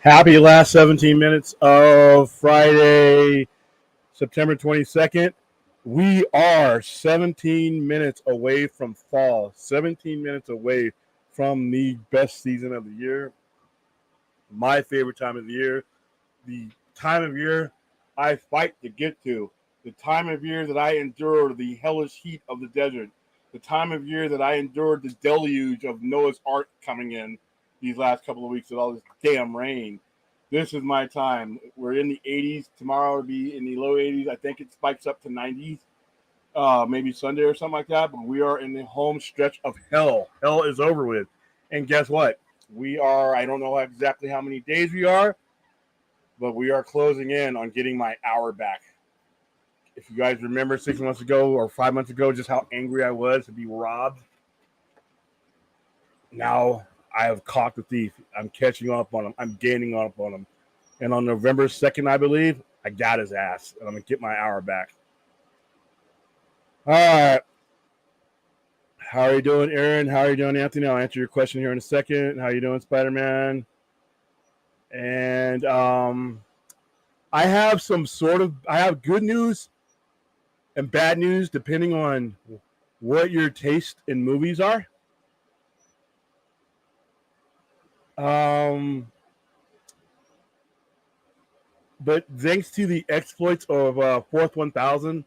Happy last 17 minutes of Friday, September 22nd. We are 17 minutes away from fall, 17 minutes away from the best season of the year, my favorite time of the year, the time of year I fight to get to, the time of year that I endure the hellish heat of the desert, the time of year that I endured the deluge of Noah's Ark coming in these last couple of weeks with all this damn rain. This is my time. We're in the 80s. Tomorrow will be in the low 80s. I think it spikes up to 90s, maybe Sunday or something like that. But we are in the home stretch of hell. Hell is over with. And guess what? We are, I don't know exactly how many days we are, but we are closing in on getting my hour back. If you guys remember 6 months ago or 5 months ago, just how angry I was to be robbed, now I have caught the thief. I'm catching up on him. I'm gaining up on him. And on November 2nd, I believe, I got his ass. And I'm going to get my hour back. All right. How are you doing, Aaron? How are you doing, Anthony? I'll answer your question here in a second. How are you doing, Spider-Man? And I have good news and bad news depending on what your taste in movies are. But thanks to the exploits of Fourth 1000,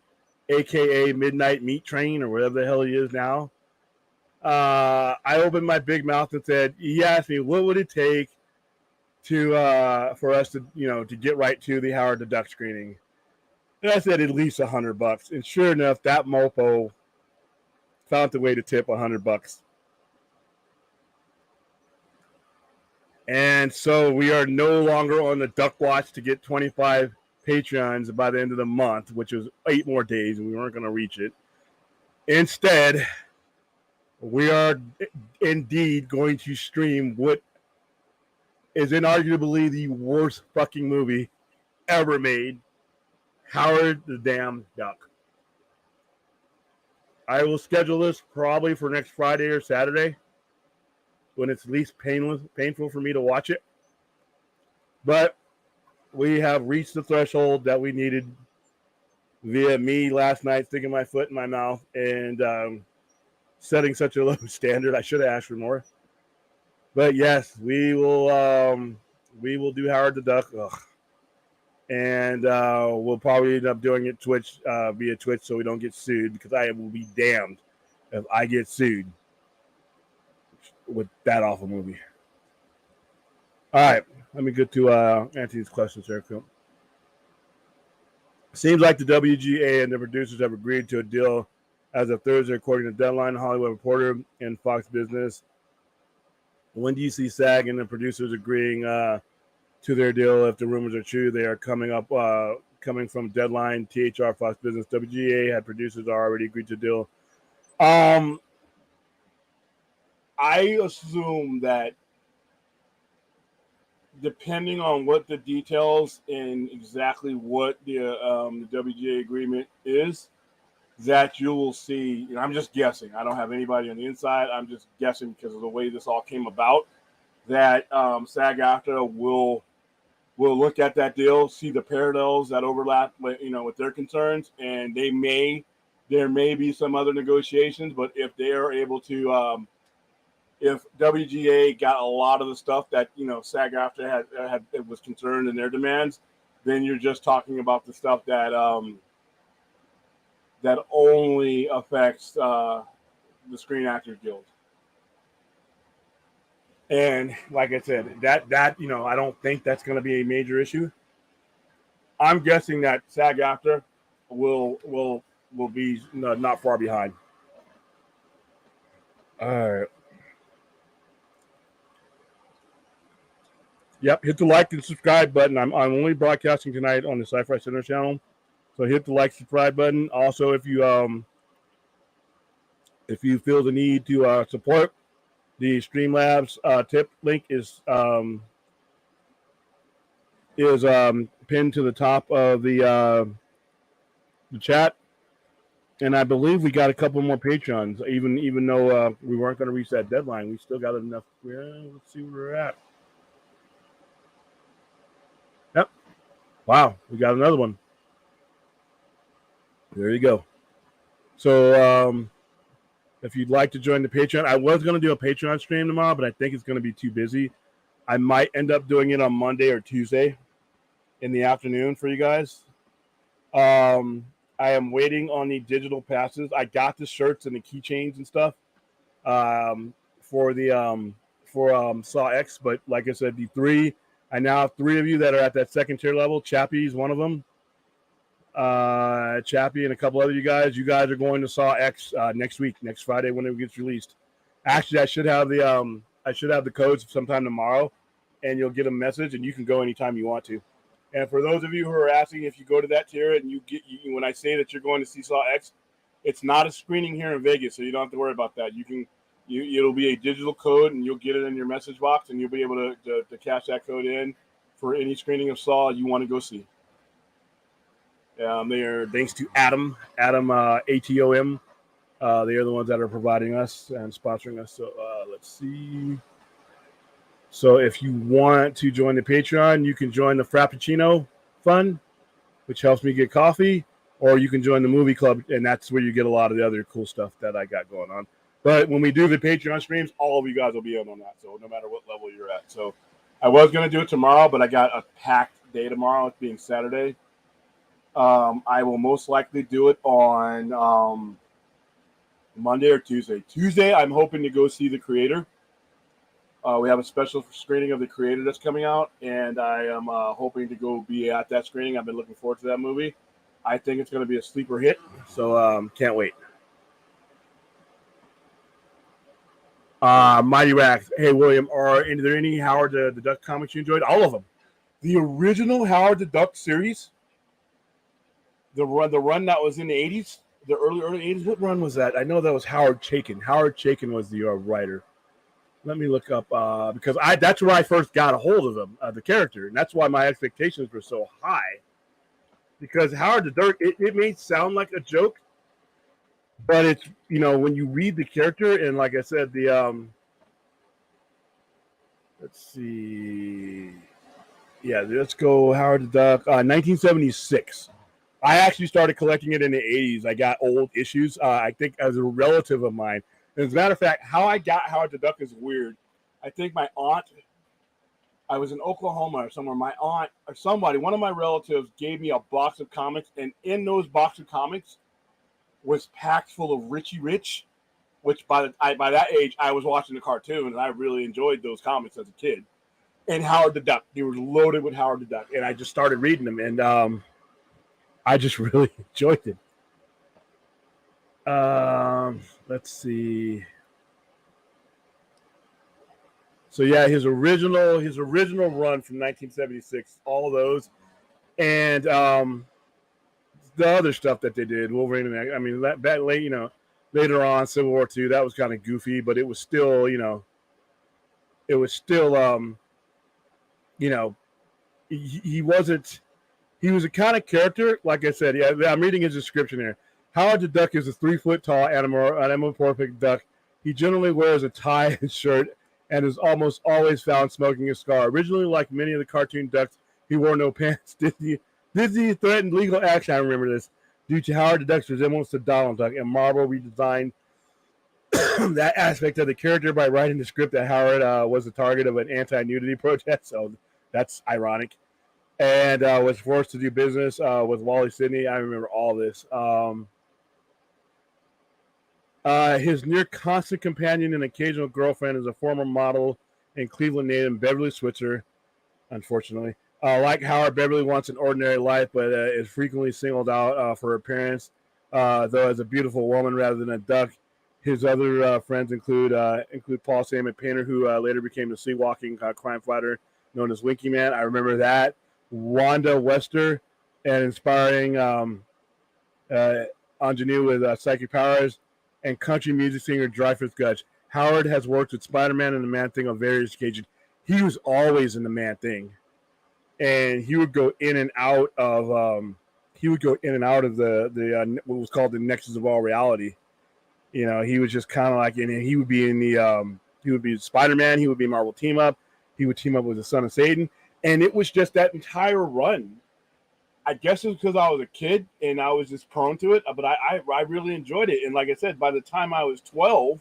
aka Midnight Meat Train, or whatever the hell he is now, I opened my big mouth and said, he asked me, what would it take to for us to to get right to the Howard the Duck screening? And I said at least $100. And sure enough, that mofo found the way to tip $100. And so we are no longer on the duck watch to get 25 Patreons by the end of the month, which is 8 more days, and we weren't going to reach it. Instead, we are indeed going to stream what is inarguably the worst fucking movie ever made, Howard the Damn Duck. I will schedule this probably for next Friday or Saturday, when it's least painful for me to watch it. But we have reached the threshold that we needed via me last night sticking my foot in my mouth and setting such a low standard. I should have asked for more. But yes, we will do Howard the Duck. Ugh. And we'll probably end up doing it via Twitch so we don't get sued, because I will be damned if I get sued with that awful movie. All right, let me get to Anthony's questions here. Seems like the WGA and the producers have agreed to a deal as of Thursday, according to Deadline, Hollywood Reporter, and Fox Business. When do you see SAG and the producers agreeing to their deal? If the rumors are true, they are coming from Deadline, THR, Fox Business. WGA had producers already agreed to a deal. I assume that depending on what the details and exactly what the WGA agreement is, that you will see, and I'm just guessing, I don't have anybody on the inside, I'm just guessing because of the way this all came about, that SAG-AFTRA will look at that deal, see the parallels that overlap with their concerns, and there may be some other negotiations, but if they are able to if WGA got a lot of the stuff that SAG-AFTRA had was concerned in their demands, then you're just talking about the stuff that that only affects the Screen Actors Guild. And like I said, that I don't think that's going to be a major issue. I'm guessing that SAG-AFTRA will be not far behind. All right. Yep, hit the like and subscribe button. I'm only broadcasting tonight on the Sci-Fi Center channel, so hit the like, subscribe button. Also, if you feel the need to support, the Streamlabs tip link is pinned to the top of the chat, and I believe we got a couple more Patreons. Even though we weren't going to reach that deadline, we still got enough. Let's see where we're at. Wow, we got another one. There you go. So if you'd like to join the Patreon, I was going to do a Patreon stream tomorrow, but I think it's going to be too busy. I might end up doing it on Monday or Tuesday in the afternoon for you guys. I am waiting on the digital passes. I got the shirts and the keychains and stuff for Saw X, but like I said, I now have 3 of you that are at that second tier level. Chappie's one of them. Chappie and a couple other you guys. You guys are going to Saw X next week, next Friday when it gets released. Actually, I should have the codes sometime tomorrow, and you'll get a message, and you can go anytime you want to. And for those of you who are asking, if you go to that tier and when I say that you're going to see Saw X, it's not a screening here in Vegas, so you don't have to worry about that. It'll be a digital code, and you'll get it in your message box, and you'll be able to cash that code in for any screening of Saw you want to go see. They are thanks to Adam ATOM. They are the ones that are providing us and sponsoring us. So let's see. So if you want to join the Patreon, you can join the Frappuccino Fund, which helps me get coffee, or you can join the movie club, and that's where you get a lot of the other cool stuff that I got going on. But when we do the Patreon streams, all of you guys will be in on that, so no matter what level you're at. So I was going to do it tomorrow, but I got a packed day tomorrow, it being Saturday. I will most likely do it on Monday or Tuesday. Tuesday, I'm hoping to go see The Creator. We have a special screening of The Creator that's coming out, and I am hoping to go be at that screening. I've been looking forward to that movie. I think it's going to be a sleeper hit, so can't wait. Mighty Rax. Hey, William, are there any Howard the Duck comics you enjoyed? All of them. The original Howard the Duck series, the run that was in the 80s, the early 80s. What run was that? I know that was Howard Chaykin. Howard Chaykin was the writer. Let me look up because that's where I first got a hold of him, the character, and that's why my expectations were so high. Because Howard the Duck, it may sound like a joke, but it's when you read the character, and like I said, let's see, yeah, let's go Howard the Duck, 1976. I actually started collecting it in the 80s. I got old issues. I think as a relative of mine. As a matter of fact, how I got Howard the Duck is weird. I think my aunt, I was in Oklahoma or somewhere, my aunt or somebody, one of my relatives gave me a box of comics, and in those box of comics was packed full of Richie Rich, which by that age, I was watching the cartoon, and I really enjoyed those comics as a kid. And Howard the Duck. They were loaded with Howard the Duck, and I just started reading them, and I just really enjoyed it. Let's see. So yeah, his original run from 1976, all those, and the other stuff that they did, Wolverine. I mean, that late, later on, Civil War II, that was kind of goofy, but it was still, he wasn't. He was a kind of character, like I said. Yeah, I'm reading his description here. Howard the Duck is a 3-foot-tall anamorphic duck. He generally wears a tie and shirt and is almost always found smoking a cigar. Originally, like many of the cartoon ducks, he wore no pants. Disney threatened legal action, I remember this, due to Howard the Duck's resemblance to Donald Duck, and Marvel redesigned that aspect of the character by writing the script that Howard was the target of an anti-nudity protest, so that's ironic. And was forced to do business with Wally Sidney. I remember all this. His near constant companion and occasional girlfriend is a former model and Cleveland native Beverly Switzer, unfortunately. Like Howard, Beverly wants an ordinary life, but is frequently singled out for her appearance, though as a beautiful woman rather than a duck. His other friends include Paul Simon Painter, who later became the sleepwalking crime fighter known as Winky Man. I remember that. Wanda Wester, and inspiring ingenue with psychic powers, and country music singer Dreyfus Gutch. Howard has worked with Spider-Man and the Man-Thing on various occasions. He was always in the Man-Thing, and he would go in and out of the what was called the Nexus of All Reality. He was just kind of like he would be in the he would be Spider-Man. He would be Marvel Team Up. He would team up with the Son of Satan. And it was just that entire run I guess it's because I was a kid and I was just prone to it, but I really enjoyed it. And like I said, by the time I was 12,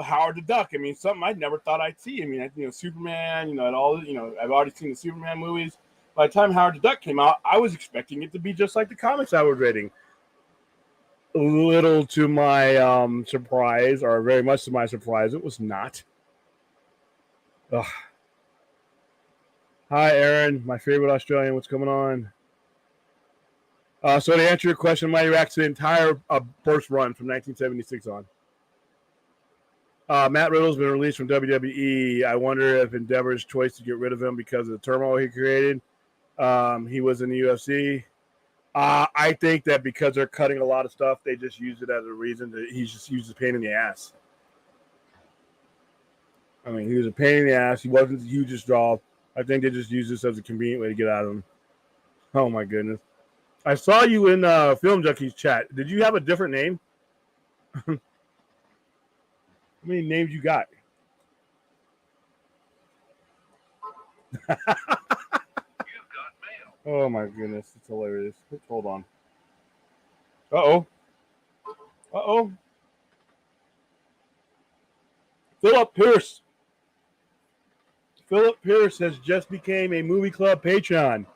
Howard the Duck. I mean, something I never thought I'd see. I mean, Superman. I've already seen the Superman movies. By the time Howard the Duck came out, I was expecting it to be just like the comics I was reading. Little to my surprise, or very much to my surprise, it was not. Ugh. Hi, Aaron, my favorite Australian. What's going on? So to answer your question, my react to the entire first run from 1976 on. Matt Riddle's been released from WWE. I wonder if Endeavor's choice to get rid of him because of the turmoil he created. He was in the UFC. I think that because they're cutting a lot of stuff, they just use it as a reason that he's just used a pain in the ass. I mean, he was a pain in the ass. He wasn't the hugest draw. I think they just use this as a convenient way to get out of him. Oh, my goodness. I saw you in Film Junkies chat. Did you have a different name? How many names you got? Oh, my goodness. It's hilarious. Hold on. Uh-oh. Uh-oh. Philip Pierce. Philip Pierce has just became a Movie Club Patreon.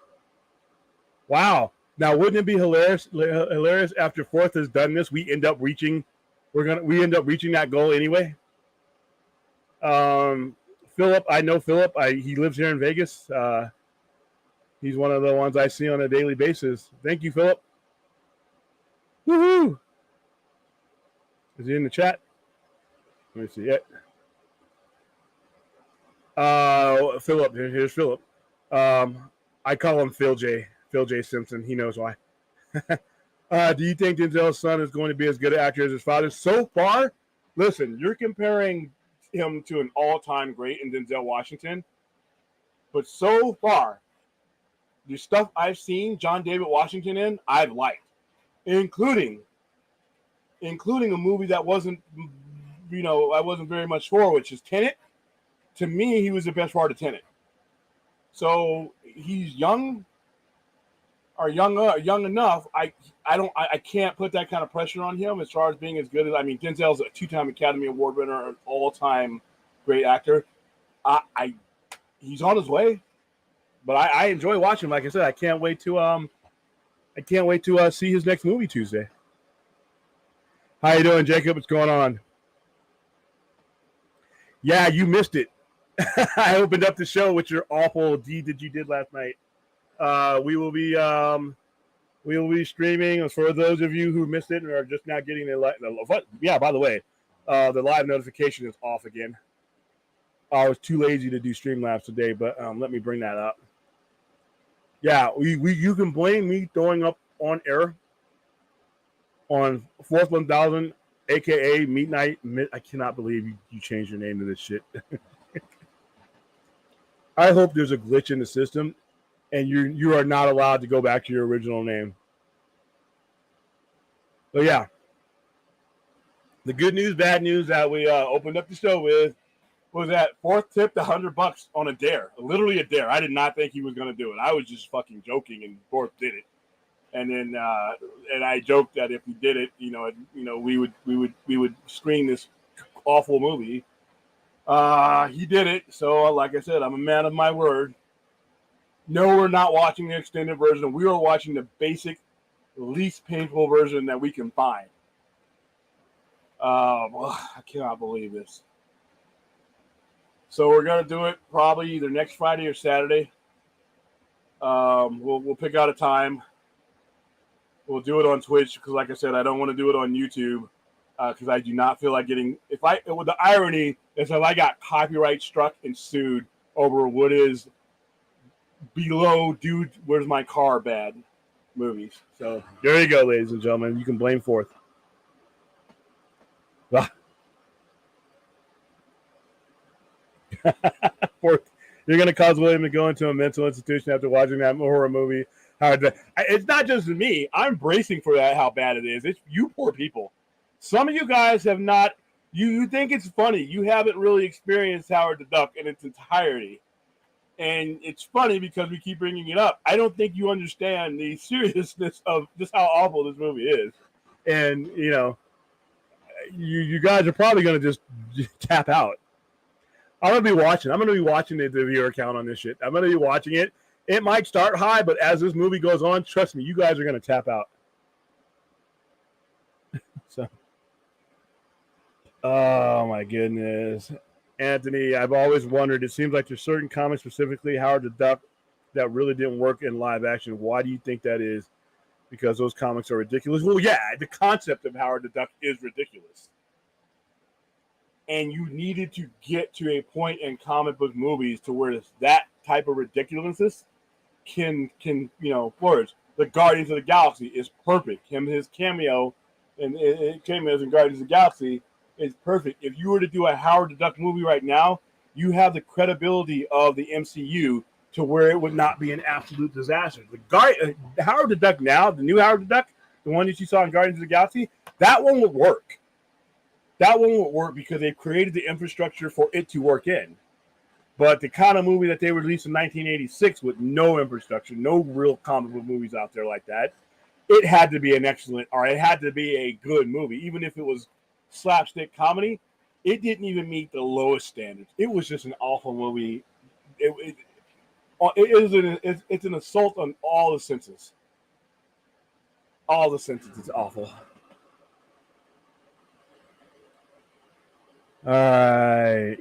Wow. Now, wouldn't it be hilarious after Fourth has done this, we end up reaching that goal anyway? Philip, I know Philip. He lives here in Vegas. He's one of the ones I see on a daily basis. Thank you, Philip. Woohoo! Is he in the chat? Let me see it. Philip. Here's Philip. I call him Phil J. Phil J. Simpson. He knows why. Do you think Denzel's son is going to be as good an actor as his father? So far, listen, you're comparing him to an all-time great in Denzel Washington. But so far, the stuff I've seen John David Washington in, I've liked. Including a movie that wasn't, I wasn't very much for, which is Tenet. To me, he was the best part of Tenet. So he's young enough. I can't put that kind of pressure on him as far as being as good as. I mean, Denzel's a 2-time Academy Award winner, an all-time great actor. He's on his way, but I enjoy watching him. Like I said, I can't wait to see his next movie Tuesday. How you doing, Jacob? What's going on? Yeah, you missed it. I opened up the show with your awful deed that you did last night. We will be streaming. For those of you who missed it and are just now getting the by the way, the live notification is off again. I was too lazy to do Streamlabs today, but let me bring that up. Yeah, you can blame me throwing up on air on 4th 1000, aka Meat Night. I cannot believe you changed your name to this shit. I hope there's a glitch in the system and you are not allowed to go back to your original name. So yeah, the good news, bad news that we opened up the show with was that Fourth tipped $100 on a dare, literally a dare. I did not think he was going to do it. I was just fucking joking, and Fourth did it. And then and I joked that if he did it, we would screen this awful movie. He did it. So like I said, I'm a man of my word. No, we're not watching the extended version. We are watching the basic, least painful version that we can find. I cannot believe this. So we're gonna do it probably either next Friday or Saturday. We'll pick out a time. We'll do it on Twitch because, like I said, I don't want to do it on YouTube because I do not feel like getting. The irony is if I got copyright struck and sued over what is below "Dude, Where's My Car" bad movies. So there you go, ladies and gentlemen. You can blame Fourth. Fourth, you're going to cause William to go into a mental institution after watching that horror movie. It's not just me. I'm bracing for that, how bad it is. It's you poor people. Some of you guys have not, you think it's funny. You haven't really experienced Howard the Duck in its entirety. And it's funny because we keep bringing it up. I don't think you understand the seriousness of just how awful this movie is. And, you guys are probably going to just tap out. I'm going to be watching. I'm going to be watching the viewer count on this shit. I'm going to be watching it. It might start high, but as this movie goes on, trust me, you guys are going to tap out. So, oh my goodness. Anthony, I've always wondered, it seems like there's certain comics, specifically Howard the Duck, that really didn't work in live action. Why do you think that is? Because those comics are ridiculous. Well, yeah, the concept of Howard the Duck is ridiculous. And you needed to get to a point in comic book movies to where that type of ridiculousness can flourish. The Guardians of the Galaxy is perfect. His cameo and cameos in Guardians of the Galaxy is perfect. If you were to do a Howard the Duck movie right now, you have the credibility of the MCU to where it would not be an absolute disaster. The Howard the Duck now, the new Howard the Duck, the one that you saw in Guardians of the Galaxy, that one would work. That one would work because they've created the infrastructure for it to work in. But the kind of movie that they released in 1986 with no infrastructure, no real comic book movies out there like that, it had to be an excellent, or it had to be a good movie. Even if it was slapstick comedy, it didn't even meet the lowest standards. It was just an awful movie. It's an assault on all the senses. All the senses. It's awful. All right.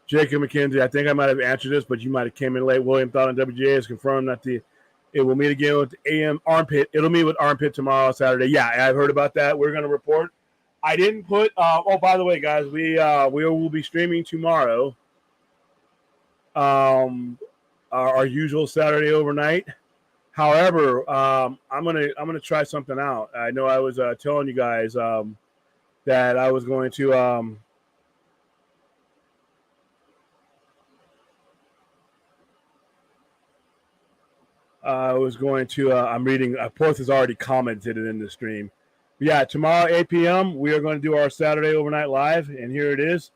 Jacob McKenzie, I think I might have answered this, but you might have came in late. William Thought on WGA has confirmed that it will meet again with AM Armpit. It'll meet with Armpit tomorrow, Saturday. Yeah, I've heard about that. We're going to report. I didn't put. By the way, guys, we will be streaming tomorrow. Our usual Saturday overnight. However, I'm gonna try something out. I know I was telling you guys that I was going to I'm reading. Porth has already commented it in the stream. But yeah, tomorrow 8 p.m. we are going to do our Saturday overnight live, and here it is.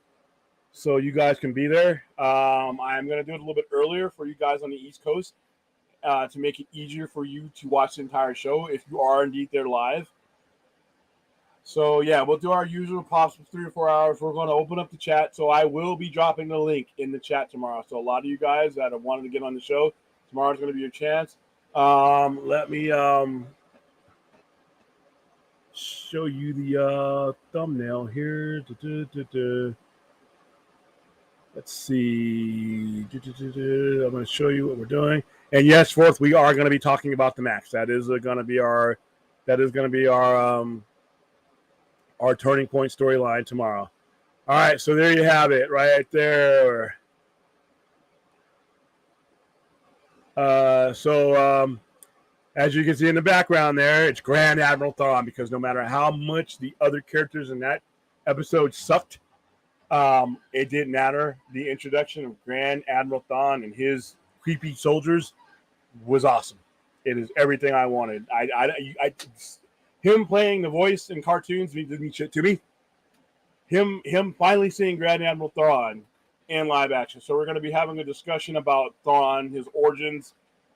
So you guys can be there. I'm going to do it a little bit earlier for you guys on the East Coast to make it easier for you to watch the entire show if you are indeed there live. So yeah, we'll do our usual pops for 3 or 4 hours. We're going to open up the chat, so I will be dropping the link in the chat tomorrow. So a lot of you guys that have wanted to get on the show, tomorrow's going to be your chance. Let me show you the thumbnail here. Let's see. I'm going to show you what we're doing. And yes, fourth, we are going to be talking about the Max. That is going to be our turning point storyline tomorrow. All right, so there you have it, right there. As you can see in the background there, it's Grand Admiral Thrawn, because no matter how much the other characters in that episode sucked, it didn't matter. The introduction of Grand Admiral Thrawn and his creepy soldiers was awesome. It is everything I wanted. Him playing the voice in cartoons didn't mean shit to me. Him finally seeing Grand Admiral Thrawn in live action. So we're going to be having a discussion about Thrawn, his origins,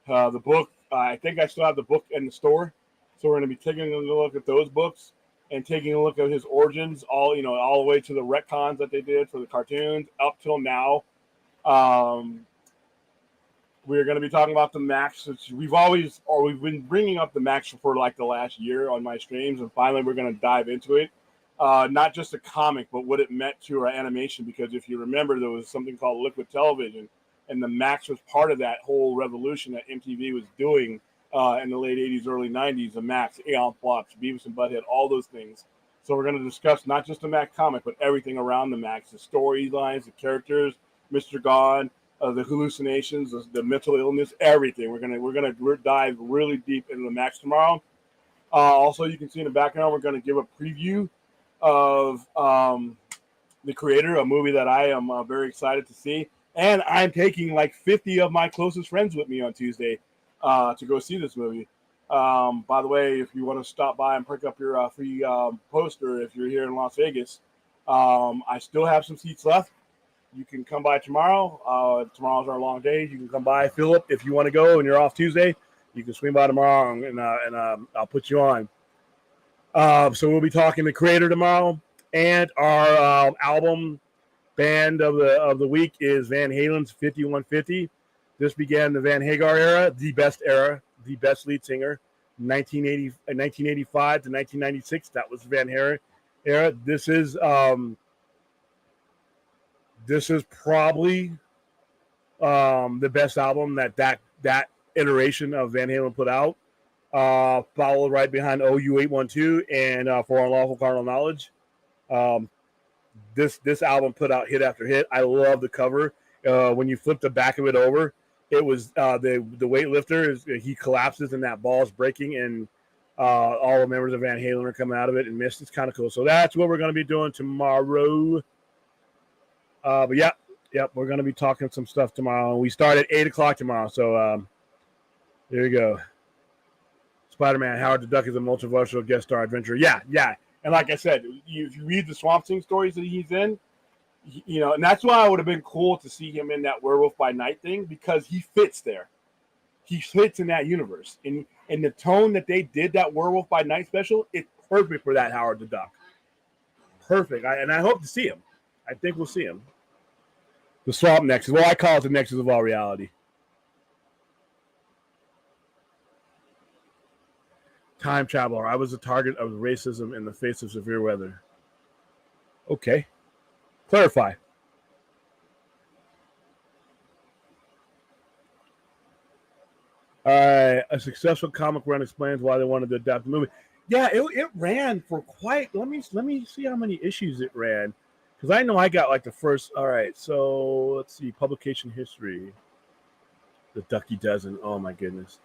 the book. I think I still have the book in the store. So we're going to be taking a look at those books and taking a look at his origins, all the way to the retcons that they did for the cartoons up till now. We're going to be talking about the Max, which we've been bringing up the Max for like the last year on my streams, and finally we're going to dive into it. Not just a comic, but what it meant to our animation, because if you remember, there was something called Liquid Television, and the Max was part of that whole revolution that MTV was doing in the late 80s, early 90s, the Max, Aeon Flux, Beavis and Butthead, all those things. So we're going to discuss not just the Max comic, but everything around the Max, the storylines, the characters, Mr. God, the hallucinations, the mental illness, everything. We're gonna dive really deep into the Max tomorrow. Also, you can see in the background, we're going to give a preview of The Creator, a movie that I am very excited to see. And I'm taking like 50 of my closest friends with me on Tuesday to go see this movie. By the way, if you want to stop by and pick up your free poster, if you're here in Las Vegas, I still have some seats left. You can come by tomorrow. Tomorrow's our long day. You can come by, Philip, if you want to go and you're off Tuesday. You can swing by tomorrow, and I'll put you on. So we'll be talking to Creator tomorrow, and our album band of the week is Van Halen's 5150. This began the Van Hagar era, the best lead singer, 1985 to 1996. That was Van Halen era. This is probably the best album that iteration of Van Halen put out. Followed right behind OU 812 and For Unlawful Carnal Knowledge. This album put out hit after hit. I love the cover. When you flip the back of it over, it was the weightlifter he collapses and that ball is breaking, and all the members of Van Halen are coming out of it and missed. It's kind of cool. So that's what we're going to be doing tomorrow. But yep, we're going to be talking some stuff tomorrow. We start at 8 o'clock tomorrow. So there you go. Spider-Man, Howard the Duck is a multiversal guest star adventurer. Yeah. And like I said, if you read the Swamp Thing stories that he's in, and that's why it would have been cool to see him in that Werewolf by Night thing, because he fits there. He fits in that universe. And the tone that they did that Werewolf by Night special, it's perfect for that Howard the Duck. Perfect. And I hope to see him. I think we'll see him. The Swamp Nexus. Well, I call it the Nexus of all reality. Time traveler. I was a target of racism in the face of severe weather. Okay. Clarify. A successful comic run explains why they wanted to adapt the movie. Yeah, it ran for quite. Let me see how many issues it ran, because I know I got like the first. All right, so let's see publication history. The Ducky Dozen. Oh my goodness.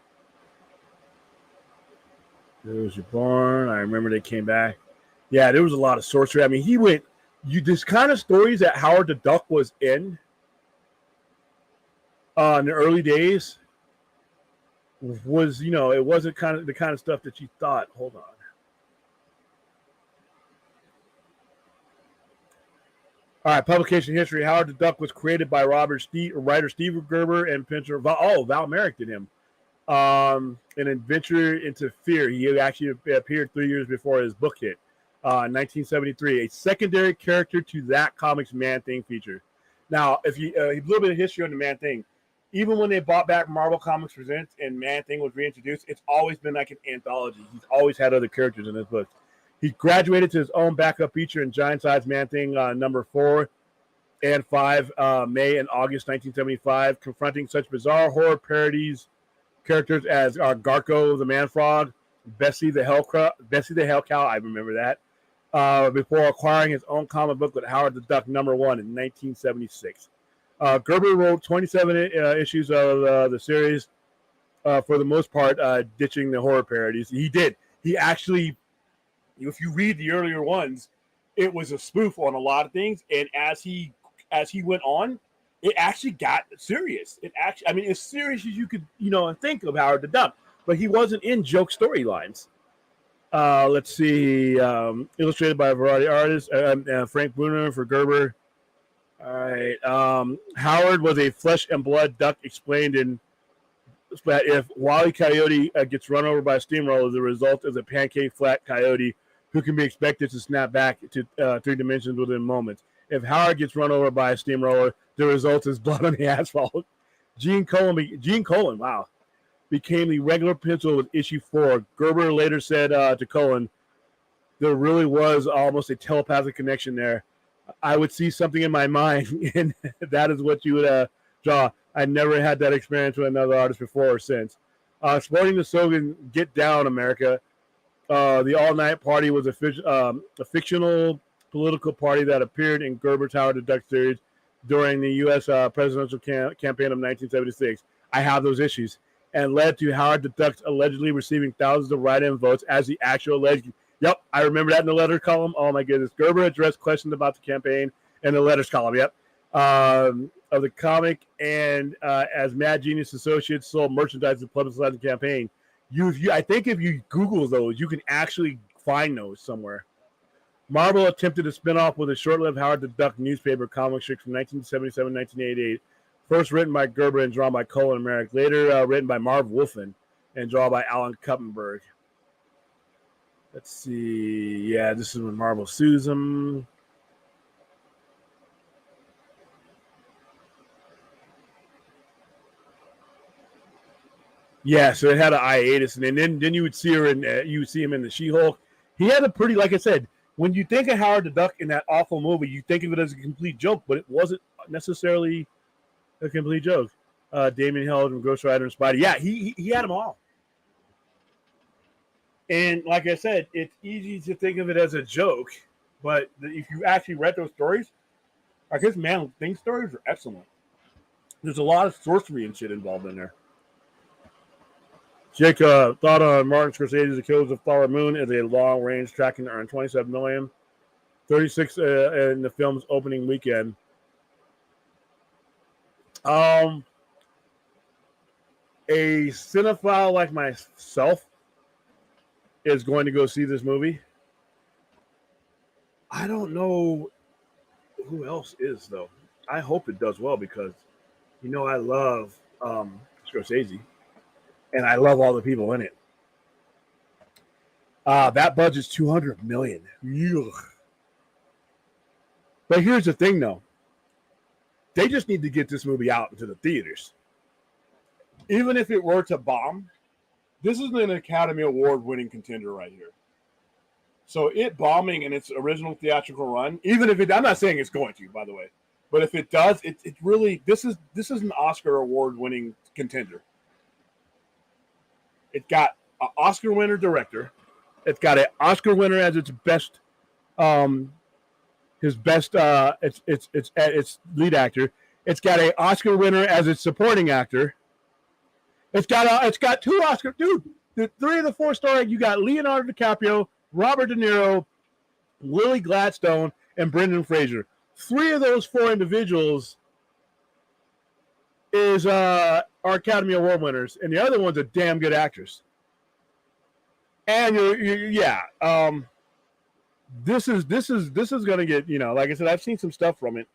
There was your barn. I remember they came back. Yeah, there was a lot of sorcery. I mean, he went. This kind of stories that Howard the Duck was in the early days was, it wasn't the kind of stuff that you thought. Hold on. All right, publication history. Howard the Duck was created by writer Steve Gerber and pincher Val Merrick did him. An adventure into fear. He actually appeared 3 years before his book hit. 1973, a secondary character to that comics Man Thing feature. Now, if you a little bit of history on the Man Thing, even when they bought back Marvel Comics Presents and Man Thing was reintroduced, it's always been like an anthology. He's always had other characters in his books. He graduated to his own backup feature in Giant Size Man Thing number 4 and 5, May and August 1975, confronting such bizarre horror parodies characters as Garko the Man Frog, Bessie the Hell Cow. I remember that. Before acquiring his own comic book with Howard the Duck #1 in 1976. Gerber wrote 27 issues of the series, for the most part, ditching the horror parodies. He did. He actually, if you read the earlier ones, it was a spoof on a lot of things. And as he went on, it actually got serious. As serious as you could, think of Howard the Duck. But he wasn't in joke storylines. Let's see. Illustrated by a variety of artists. Frank Bruner for Gerber. All right. Howard was a flesh and blood duck, explained in that if Wile E. Coyote gets run over by a steamroller, the result is a pancake flat coyote who can be expected to snap back to 3 dimensions within moments. If Howard gets run over by a steamroller, the result is blood on the asphalt. Gene Colan, wow, became the regular pencil with issue 4. Gerber later said to Colan, there really was almost a telepathic connection there. I would see something in my mind, and that is what you would draw. I never had that experience with another artist before or since. Sporting the slogan, Get Down, America, the All-Night Party was a fictional political party that appeared in Gerber's Howard the Duck series during the U.S. Presidential campaign of 1976. I have those issues. And led to Howard the Duck allegedly receiving thousands of write-in votes as the actual alleged. Yep, I remember that in the letter column. Oh, my goodness. Gerber addressed questions about the campaign in the letters column, of the comic, and as Mad Genius Associates sold merchandise to publicize the campaign. I think if you Google those, you can actually find those somewhere. Marvel attempted a spinoff with a short-lived Howard the Duck newspaper comic strip from 1977-1988. First written by Gerber and drawn by Cole and Merrick. Later written by Marv Wolfman and drawn by Alan Kuppenberg. Let's see. Yeah, this is when Marvel sues him. Yeah, so it had an hiatus, and then you would see her in you would see him in the She-Hulk. He had a pretty, like I said, when you think of Howard the Duck in that awful movie, you think of it as a complete joke, but it wasn't necessarily a complete joke. Damien Hill from Ghost Rider and Spidey. Yeah, he had them all. And like I said, it's easy to think of it as a joke, but if you actually read those stories, like his Man Thing stories are excellent. There's a lot of sorcery and shit involved in there. Jake thought on Martin Scorsese's The Killers of Flower Moon as a long-range tracking to earn $27 million, 36 in the film's opening weekend. A cinephile like myself is going to go see this movie. I don't know who else is, though. I hope it does well because, I love Scorsese. And I love all the people in it. That budget's $200 million. Ugh. But here's the thing, though. They just need to get this movie out into the theaters. Even if it were to bomb, this is an Academy Award-winning contender right here. So it bombing in its original theatrical run, even if I'm not saying it's going to, by the way, but if it does, it really, this is an Oscar Award-winning contender. It got an Oscar winner director. It's got an Oscar winner as its best, its lead actor. It's got an Oscar winner as its supporting actor. It's got two Oscar, dude. The 3 of the 4 star. You got Leonardo DiCaprio, Robert De Niro, Lily Gladstone, and Brendan Fraser. 3 of those 4 individuals are Academy Award winners, and the other one's a damn good actress. And this is gonna get, like I said, I've seen some stuff from it.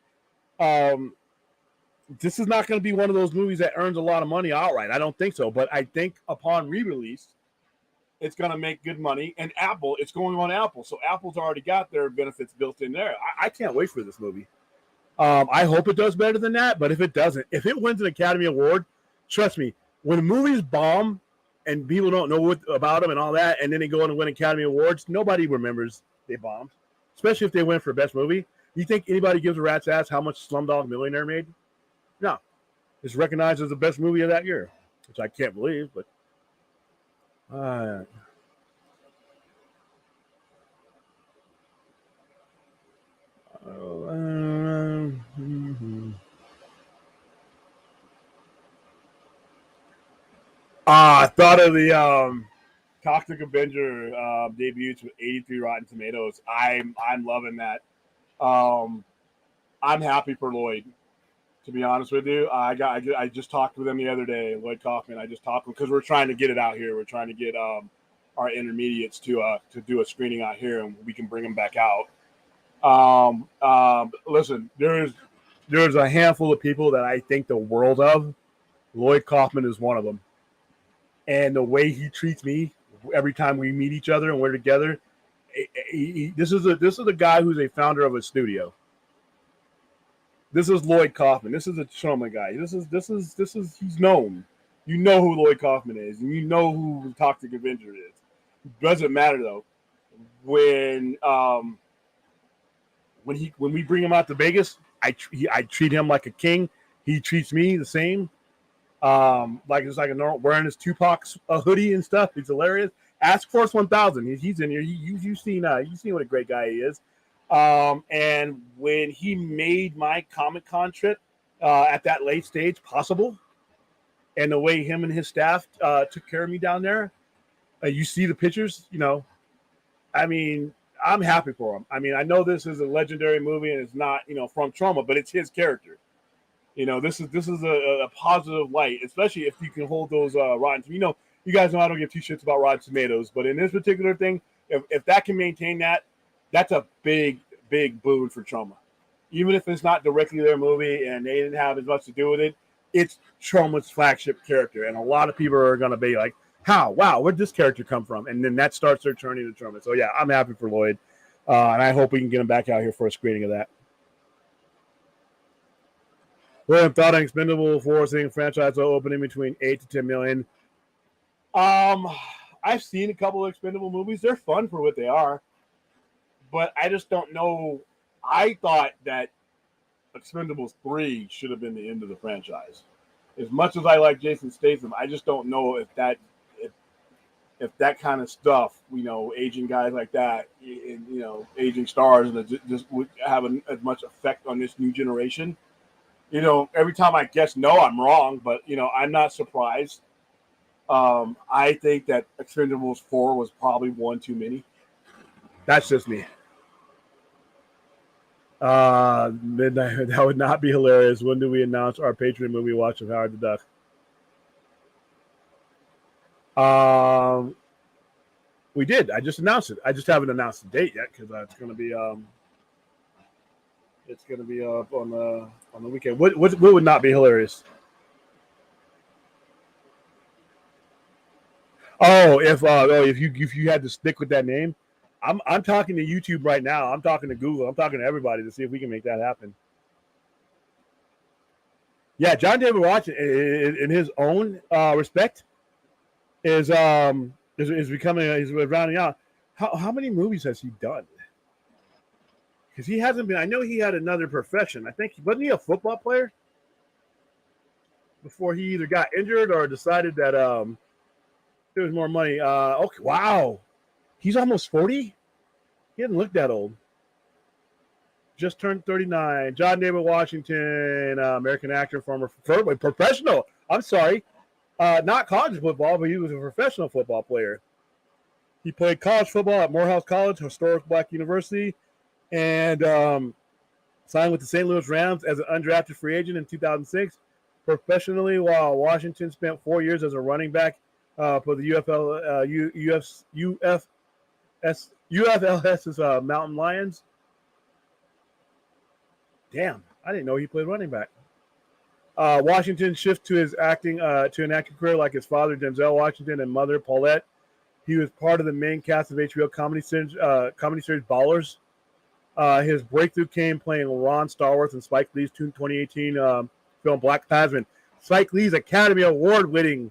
This is not going to be one of those movies that earns a lot of money outright. I don't think so, but I think upon re-release, it's going to make good money. And Apple, it's going on Apple, so Apple's already got their benefits built in there. I can't wait for this movie. I hope it does better than that, but if it doesn't, if it wins an Academy Award, trust me, when movies bomb and people don't know about them and all that, and then they go on and win Academy Awards, nobody remembers they bombed, especially if they win for Best Movie. You think anybody gives a rat's ass how much Slumdog Millionaire made? No. It's recognized as the best movie of that year, which I can't believe, but I thought of the Toxic Avenger debuts with 83 Rotten Tomatoes. I'm loving that. I'm happy for Lloyd, to be honest with you. I just talked with him the other day, Lloyd Kaufman. I just talked with him because we're trying to get it out here. We're trying to get our intermediates to do a screening out here, and we can bring them back out. Listen, there's a handful of people that I think the world of. Lloyd Kaufman is one of them. And the way he treats me every time we meet each other and we're together, this is a guy who's a founder of a studio. This is Lloyd Kaufman. This is a showman guy. This is he's known. You know who Lloyd Kaufman is, and you know who Toxic Avenger is. It doesn't matter though. When we bring him out to Vegas, I treat him like a king. He treats me the same. Like it's like a normal, wearing his Tupac hoodie and stuff. He's hilarious. Ask Force 1000. He's in here. You've seen what a great guy he is. And when he made my Comic-Con trip at that late stage possible, and the way him and his staff took care of me down there, you see the pictures. I mean, I'm happy for him. I mean, I know this is a legendary movie and it's not from Trauma, but it's his character. This is a positive light, especially if you can hold those Rotten. You guys know I don't give 2 shits about Rotten Tomatoes, but in this particular thing, if that can maintain that, That's a big, big boon for Trauma. Even if it's not directly their movie and they didn't have as much to do with it, it's Trauma's flagship character. And a lot of people are going to be like, how? Wow, where'd this character come from? And then that starts their journey to Trauma. So, yeah, I'm happy for Lloyd. And I hope we can get him back out here for a screening of that. William thought on Expendable 4 saying franchise will open in between 8 to 10 million. I've seen a couple of Expendable movies. They're fun for what they are. But I just don't know. I thought that Expendables 3 should have been the end of the franchise. As much as I like Jason Statham, I just don't know if that kind of stuff, aging guys like that, and, aging stars, and just would have as much effect on this new generation. Every time I guess no, I'm wrong, but I'm not surprised. I think that Expendables 4 was probably one too many. That's just me. Midnight, that would not be hilarious. When do we announce our Patreon movie watch of Howard the Duck? We did. I just announced it. I just haven't announced the date yet because it's going to be up on the weekend. What would not be hilarious? If you had to stick with that name, I'm talking to YouTube right now. I'm talking to Google. I'm talking to everybody to see if we can make that happen. Yeah, John David Washington, in his own respect, is becoming he's rounding out. How many movies has he done? Because he hasn't been. I know he had another profession. I think wasn't he a football player before he either got injured or decided that there was more money. Okay, wow, he's almost 40. He didn't look that old. Just turned 39. John David Washington, American actor, former professional. I'm sorry, not college football, but he was a professional football player. He played college football at Morehouse College, historic Black university, and signed with the St. Louis Rams as an undrafted free agent in 2006. Professionally, while Washington spent 4 years as a running back for the UFLS's Mountain Lions. Damn, I didn't know he played running back. Washington shifted to his acting career like his father Denzel Washington and mother Paulette. He was part of the main cast of HBO comedy series Ballers. His breakthrough came playing Ron Starworth in Spike Lee's 2018 film Black Klansman. Spike Lee's Academy Award-winning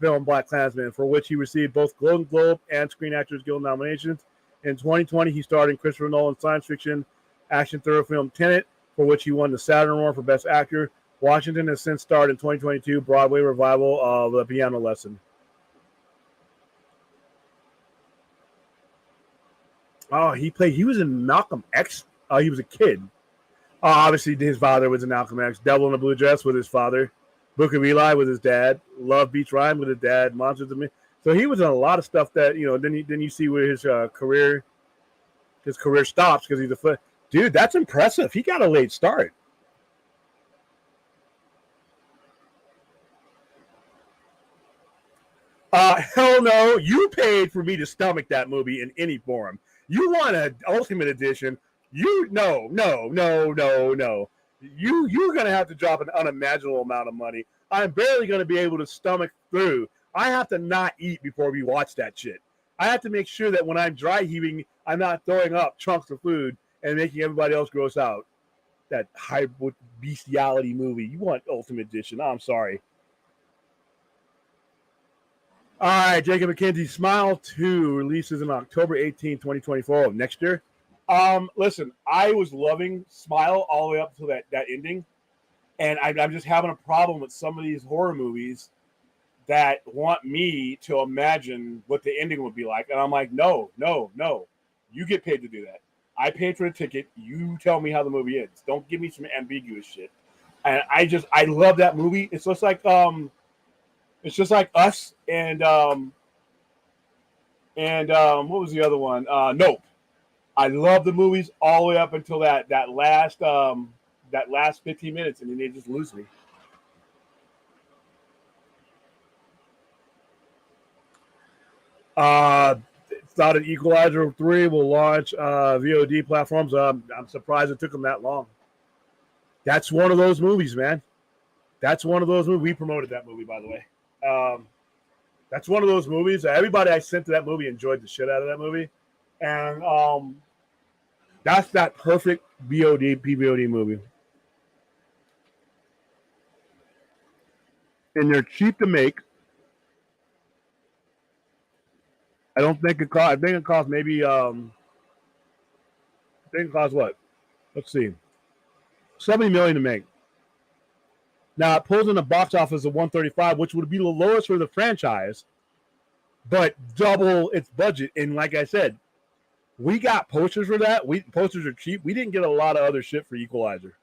film Black Klansman, for which he received both Golden Globe and Screen Actors Guild nominations. In 2020, he starred in Christopher Nolan's science fiction action thriller film Tenet, for which he won the Saturn Award for Best Actor. Washington has since starred in 2022 Broadway revival of The Piano Lesson. Oh, he was in Malcolm X. He was a kid. Obviously, his father was in Malcolm X. Devil in a Blue Dress with his father. Book of Eli with his dad. Love Beats Rhyme with his dad. Monsters of Men. So he was in a lot of stuff that, then you see where his career stops because he's a foot. Dude, that's impressive. He got a late start. Hell no. You paid for me to stomach that movie in any form. You want an Ultimate Edition. No. You're going to have to drop an unimaginable amount of money. I'm barely going to be able to stomach through. I have to not eat before we watch that shit. I have to make sure that when I'm dry heaving, I'm not throwing up chunks of food and making everybody else gross out. That hybrid bestiality movie. You want Ultimate Edition. I'm sorry. All right, Jacob McKenzie, Smile 2 releases on October 18, 2024 of next year. Listen, I was loving Smile all the way up to that ending. And I'm just having a problem with some of these horror movies that want me to imagine what the ending would be like. And I'm like, no. You get paid to do that. I paid for the ticket. You tell me how the movie ends. Don't give me some ambiguous shit. And I love that movie. It's just like Us and what was the other one? Nope. I love the movies all the way up until that last 15 minutes, and then they just lose me. thought an Equalizer 3 will launch VOD platforms. I'm surprised it took them that long. That's one of those movies, man. That's one of those movies. We promoted that movie, by the way. That's one of those movies. Everybody I sent to that movie enjoyed the shit out of that movie. And that's that perfect VOD, PVOD movie. And they're cheap to make. I don't think it cost. I think it cost maybe. I think it cost what? Let's see, $70 million to make. Now it pulls in the box office of 135, which would be the lowest for the franchise, but double its budget. And like I said, we got posters for that. Posters are cheap. We didn't get a lot of other shit for Equalizer,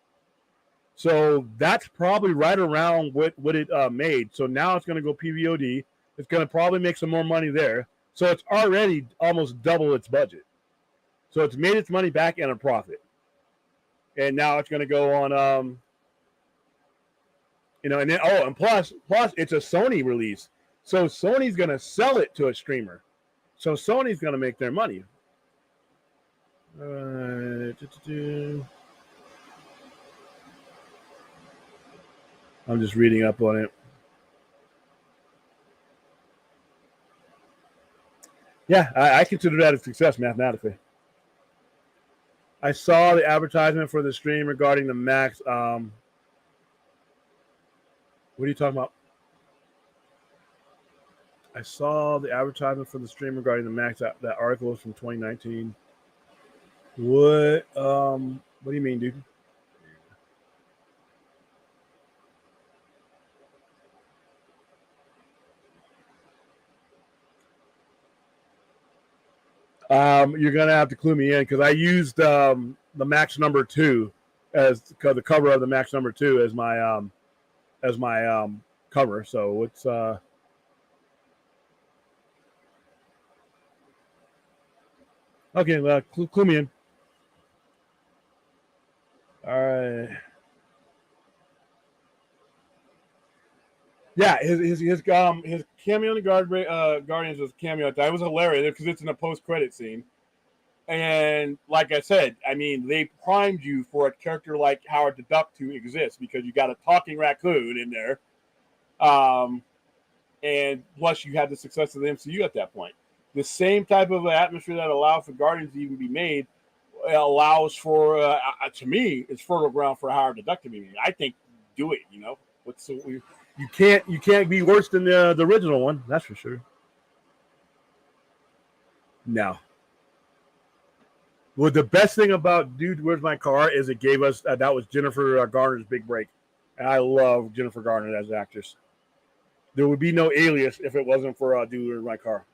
so that's probably right around what it made. So now it's going to go PVOD. It's going to probably make some more money there. So it's already almost double its budget. So it's made its money back and a profit. And now it's going to go on, and then, and plus it's a Sony release. So Sony's going to sell it to a streamer. So Sony's going to make their money. I'm just reading up on it. Yeah, I consider that a success mathematically. I saw the advertisement for the stream regarding the Max. What are you talking about? I saw the advertisement for the stream regarding the Max. That article is from 2019. What do you mean, dude? You're gonna have to clue me in because I used the Max number 2 as the cover of the Max number 2 as my cover. So it's okay. Clue me in. All right. Yeah, his cameo in the Guardians was cameo. That was hilarious because it's in a post-credit scene. And like I said, I mean, they primed you for a character like Howard the Duck to exist because you got a talking raccoon in there. And plus you had the success of the MCU at that point. The same type of atmosphere that allowed for Guardians to even be made allows for, to me, it's fertile ground for Howard the Duck to be made. I think do it, you can't be worse than the original one, that's for sure. No. Well, the best thing about Dude, Where's My Car is it gave us that was Jennifer Garner's big break. And I love Jennifer Garner as an actress. There would be no Alias if it wasn't for Dude, Where's My Car.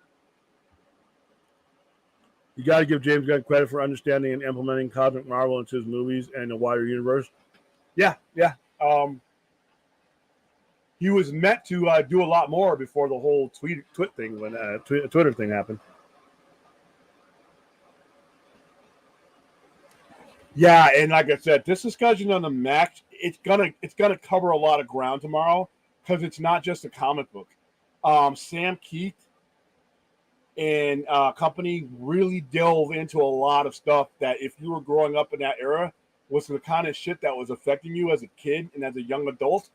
You got to give James Gunn credit for understanding and implementing cosmic Marvel into his movies and the wider universe. Yeah. He was meant to do a lot more before the whole Twitter thing happened. Yeah, and like I said, this discussion on the Max, it's gonna cover a lot of ground tomorrow because it's not just a comic book. Sam Keith and company really delve into a lot of stuff that if you were growing up in that era was the kind of shit that was affecting you as a kid and as a young adult.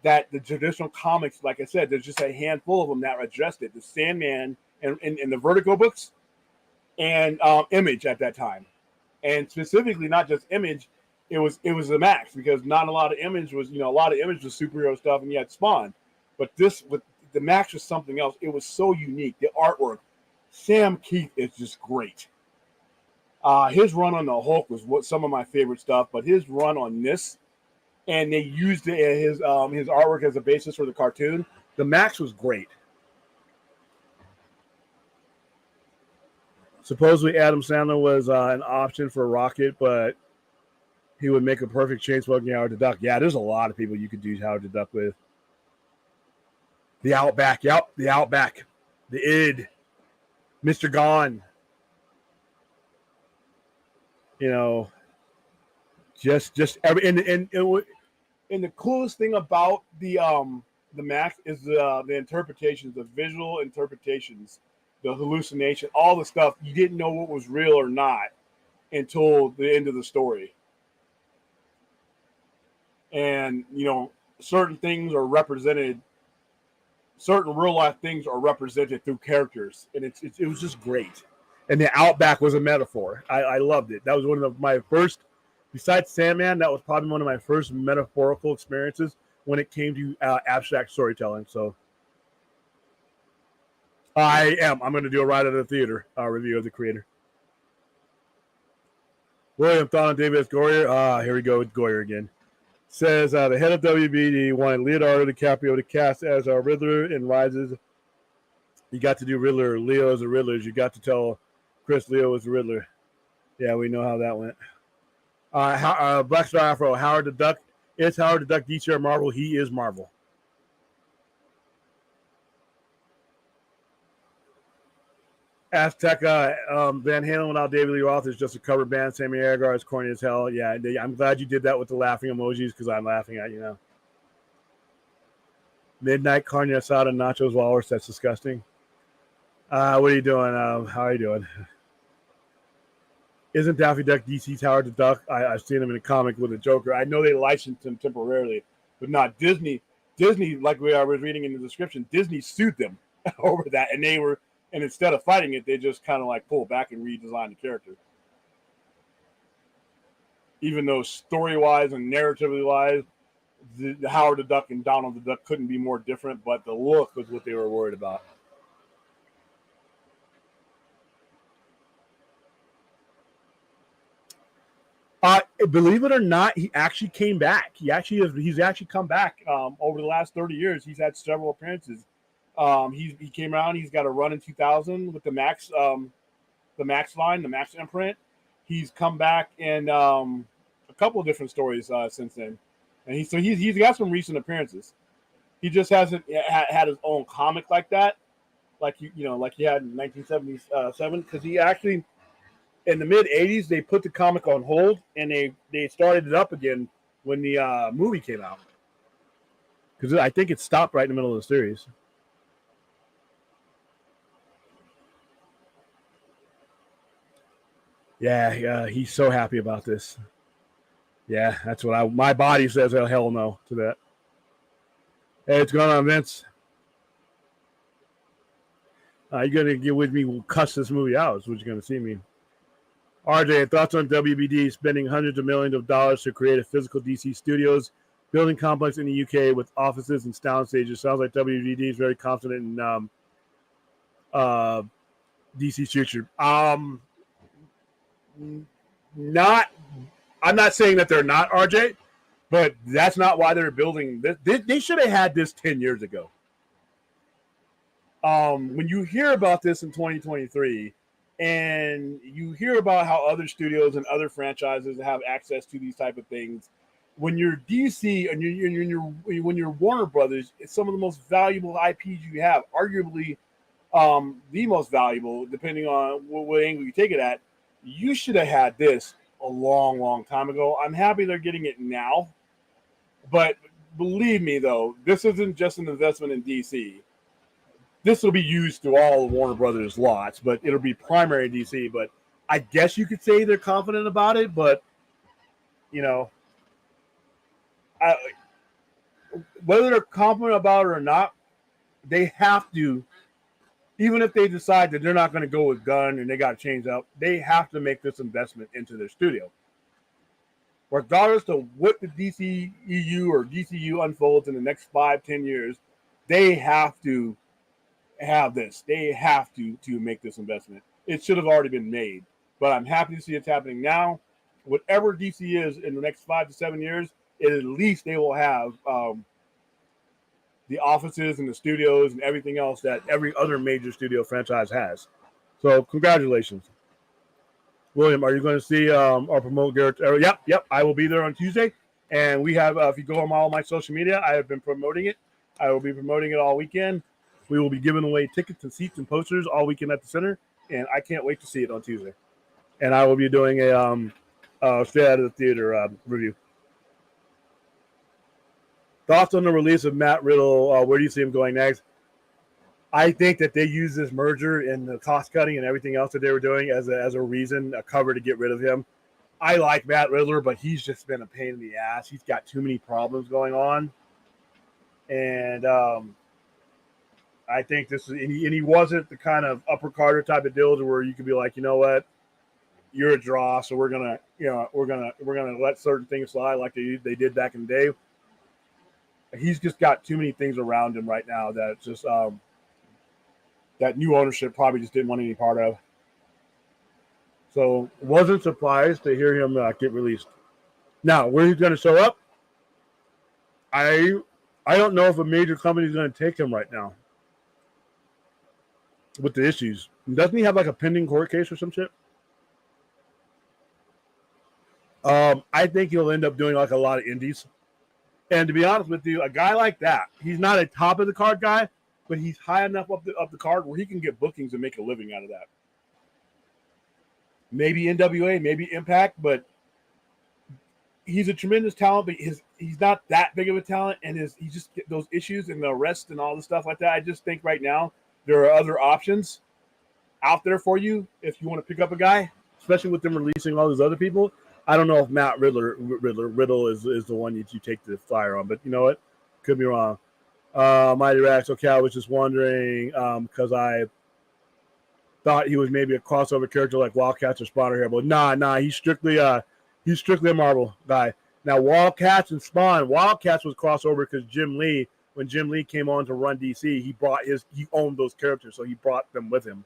That the traditional comics, like I said, there's just a handful of them that addressed it. The Sandman and the Vertigo books and Image at that time. And specifically not just Image, it was the Max because not a lot of Image was, a lot of Image was superhero stuff and you had Spawn. But this with the Max was something else. It was so unique. The artwork. Sam Keith is just great. His run on the Hulk was some of my favorite stuff, but his run on this, and they used his artwork as a basis for the cartoon. The Max was great. Supposedly Adam Sandler was an option for Rocket, but he would make a perfect chain-smoking Howard the Duck. Yeah, there's a lot of people you could do Howard the Duck with. The Outback, yep, the Outback, the Id, Mr. Gone. Just every and the coolest thing about the Max is the interpretations, the visual interpretations the hallucination, all the stuff. You didn't know what was real or not until the end of the story. And, certain things are represented, certain real life things are represented through characters. And it was just great. And the Outback was a metaphor. I loved it. That was one of my first, besides Sandman, that was probably one of my first metaphorical experiences when it came to abstract storytelling. So I'm going to do a Ride at the Theater review of The Creator. William, thought on David S. Goyer. Here we go with Goyer again. Says the head of WBD wanted Leonardo DiCaprio to cast as our Riddler in Rises. You got to do Riddler. Leo as a Riddler. You got to tell Chris Leo was the Riddler. Yeah, we know how that went. Black Star Afro. Howard the Duck. It's Howard the Duck, DC or Marvel. He is Marvel. Azteca, Van Halen without David Lee Roth is just a cover band. Sammy Hagar is corny as hell. Yeah, I'm glad you did that with the laughing emojis because I'm laughing at you now. Midnight carne asada nachos walrus. That's disgusting. What are you doing? How are you doing? Isn't Daffy Duck DC's Howard the Duck? I've seen him in a comic with a Joker. I know they licensed him temporarily, but not Disney. Disney, like I was reading in the description, Disney sued them over that, and instead of fighting it, they just kind of like pulled back and redesigned the character. Even though story-wise and narratively-wise, the Howard the Duck and Donald the Duck couldn't be more different, but the look was what they were worried about. Believe it or not, he actually came back. He's actually come back over the last 30 years. He's had several appearances. He came around. He's got a run in 2000 with the Max line, the Max imprint. He's come back in a couple of different stories since then, and he's got some recent appearances. He just hasn't had his own comic like that, like he had in 1977, because he actually, in the mid 80s, they put the comic on hold and they started it up again when the movie came out, because I think it stopped right in the middle of the series. Yeah, he's so happy about this. Yeah, that's what my body says. Hell no to that. Hey, what's going on, Vince? You're gonna get with me? We'll cuss this movie out. Is what you're gonna see me. RJ, thoughts on WBD spending hundreds of millions of dollars to create a physical DC Studios building complex in the UK with offices and sound stages? Sounds like WBD is very confident in DC's future. I'm not saying that they're not, RJ, but that's not why they're building this. They should have had this 10 years ago. When you hear about this in 2023, and you hear about how other studios and other franchises have access to these type of things, when you're DC and when you're Warner Brothers, it's some of the most valuable IPs you have, arguably the most valuable, depending on what angle you take it at. You should have had this a long, long time ago. I'm happy they're getting it now, but believe me, though, this isn't just an investment in DC. This will be used through all of Warner Brothers lots, but it'll be primary DC. But I guess you could say they're confident about it, but whether they're confident about it or not, they have to. Even if they decide that they're not going to go with Gunn and they got to change up, they have to make this investment into their studio. Regardless of what the DCEU or DCU unfolds in the next 5-10 years, they have to have this. They have to make this investment. It should have already been made, but I'm happy to see it's happening now. Whatever DC is in the next 5 to 7 years, at least they will have the offices and the studios and everything else that every other major studio franchise has. So congratulations. William, are you going to see or promote Garrett? Yep. I will be there on Tuesday. And we have, if you go on all my social media, I have been promoting it. I will be promoting it all weekend. We will be giving away tickets and seats and posters all weekend at the center. And I can't wait to see it on Tuesday. And I will be doing a Straight Out of the Theater review. Thoughts on the release of Matt Riddle? Where do you see him going next? I think that they used this merger and the cost cutting and everything else that they were doing as a reason, a cover to get rid of him. I like Matt Riddler, but he's just been a pain in the ass. He's got too many problems going on, and I think this is, and he wasn't the kind of upper Carter type of deal to where you could be like, you know what, you're a draw, so we're gonna let certain things slide like they did back in the day. He's just got too many things around him right now that just that new ownership probably just didn't want any part of. So wasn't surprised to hear him get released. Now, where he's going to show up, I don't know if a major company is going to take him right now with the issues. Doesn't he have like a pending court case or some shit? I think he'll end up doing like a lot of indies. And to be honest with you, a guy like that, he's not a top of the card guy, but he's high enough up the card where he can get bookings and make a living out of that. Maybe NWA, maybe Impact, but he's a tremendous talent, but he's not that big of a talent, and he just get those issues and the arrest and all the stuff like that. I just think right now there are other options out there for you if you want to pick up a guy, especially with them releasing all those other people. I don't know if Matt Riddle is the one that you take the flyer on, but you know what? Could be wrong. Mighty Rax. Okay, I was just wondering because I thought he was maybe a crossover character like Wildcats or Spawn here, but nah, he's strictly a Marvel guy. Now Wildcats and Spawn. Wildcats was crossover because Jim Lee, when Jim Lee came on to run DC, he owned those characters, so he brought them with him.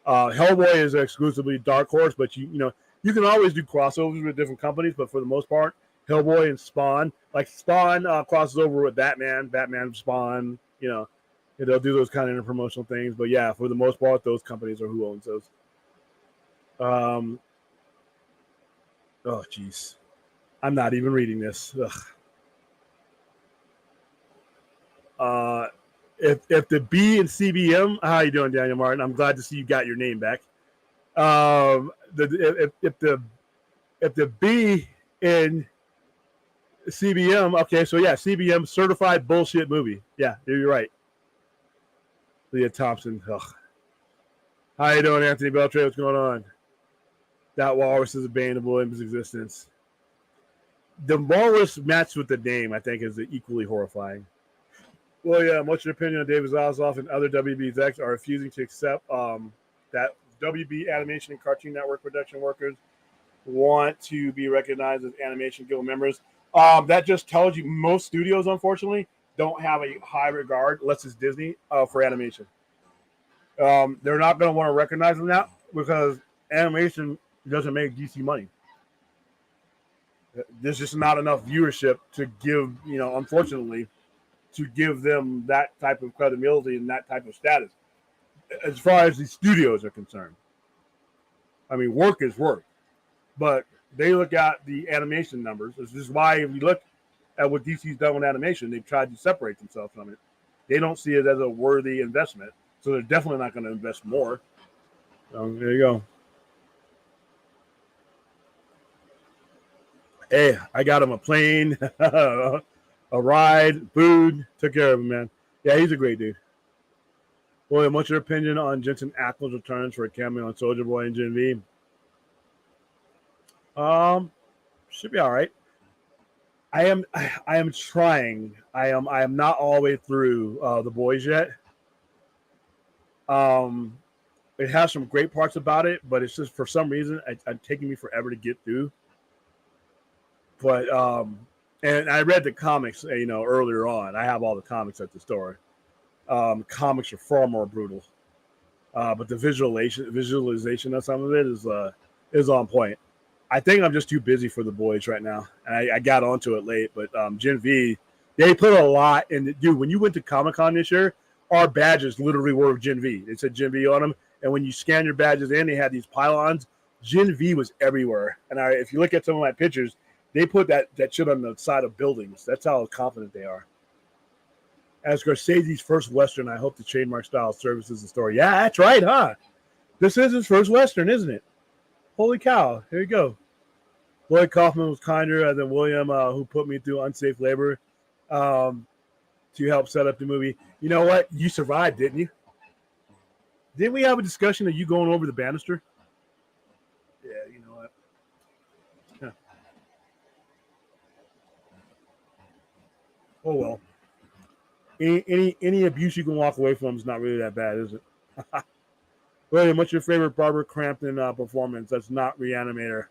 Hellboy is exclusively Dark Horse, but you can always do crossovers with different companies, but for the most part, Hellboy and Spawn, like Spawn crosses over with Batman Spawn, they'll do those kind of promotional things. But yeah, for the most part, those companies are who owns those. Oh, jeez. I'm not even reading this. If the B and CBM, how you doing, Daniel Martin? I'm glad to see you got your name back. If the B in CBM, okay, so yeah, CBM, certified bullshit movie. Yeah, you're right. Leah Thompson. Ugh. How you doing, Anthony Beltray? What's going on? That walrus is a bane of Williams' existence. The walrus matched with the name, I think, is equally horrifying. Well, yeah, what's your opinion on David Zaslav and other WB execs are refusing to accept that WB Animation and Cartoon Network production workers want to be recognized as Animation Guild members? That just tells you most studios, unfortunately, don't have a high regard, unless it's Disney, for animation. They're not going to want to recognize them now because animation doesn't make DC money. There's just not enough viewership to give, unfortunately, to give them that type of credibility and that type of status. As far as the studios are concerned, I mean, work is work, but they look at the animation numbers. This is why if you look at what DC's done with animation, they've tried to separate themselves from it. They don't see it as a worthy investment, so they're definitely not going to invest more. So there you go. Hey, I got him a plane, a ride, food, took care of him, man. Yeah, he's a great dude. William, what's your opinion on Jensen Ackles' returns for a cameo on Soldier Boy and Gen V? Should be all right. I am trying. I am not all the way through The Boys yet. It has some great parts about it, but it's just for some reason it's taking me forever to get through. But and I read the comics, earlier on. I have all the comics at the store. Comics are far more brutal, but the visualization of some of it is on point. I think I'm just too busy for The Boys right now, and I got onto it late. But Gen V, they put a lot in. Dude, when you went to Comic-Con this year, our badges literally were Gen V. It said Gen V on them, and when you scan your badges in, they had these pylons. Gen V was everywhere, and if you look at some of my pictures, they put that shit on the side of buildings. That's how confident they are. As Scorsese's first Western, I hope the trademark style services the story. Yeah, that's right, huh? This is his first Western, isn't it? Holy cow. Here you go. Lloyd Kaufman was kinder than William, who put me through unsafe labor. to help set up the movie. You know what? You survived, didn't you? Didn't we have a discussion of you going over the banister? Yeah, you know what? Huh. Oh well. Any abuse you can walk away from is not really that bad, is it? William, what's your favorite Barbara Crampton performance? That's not Reanimator.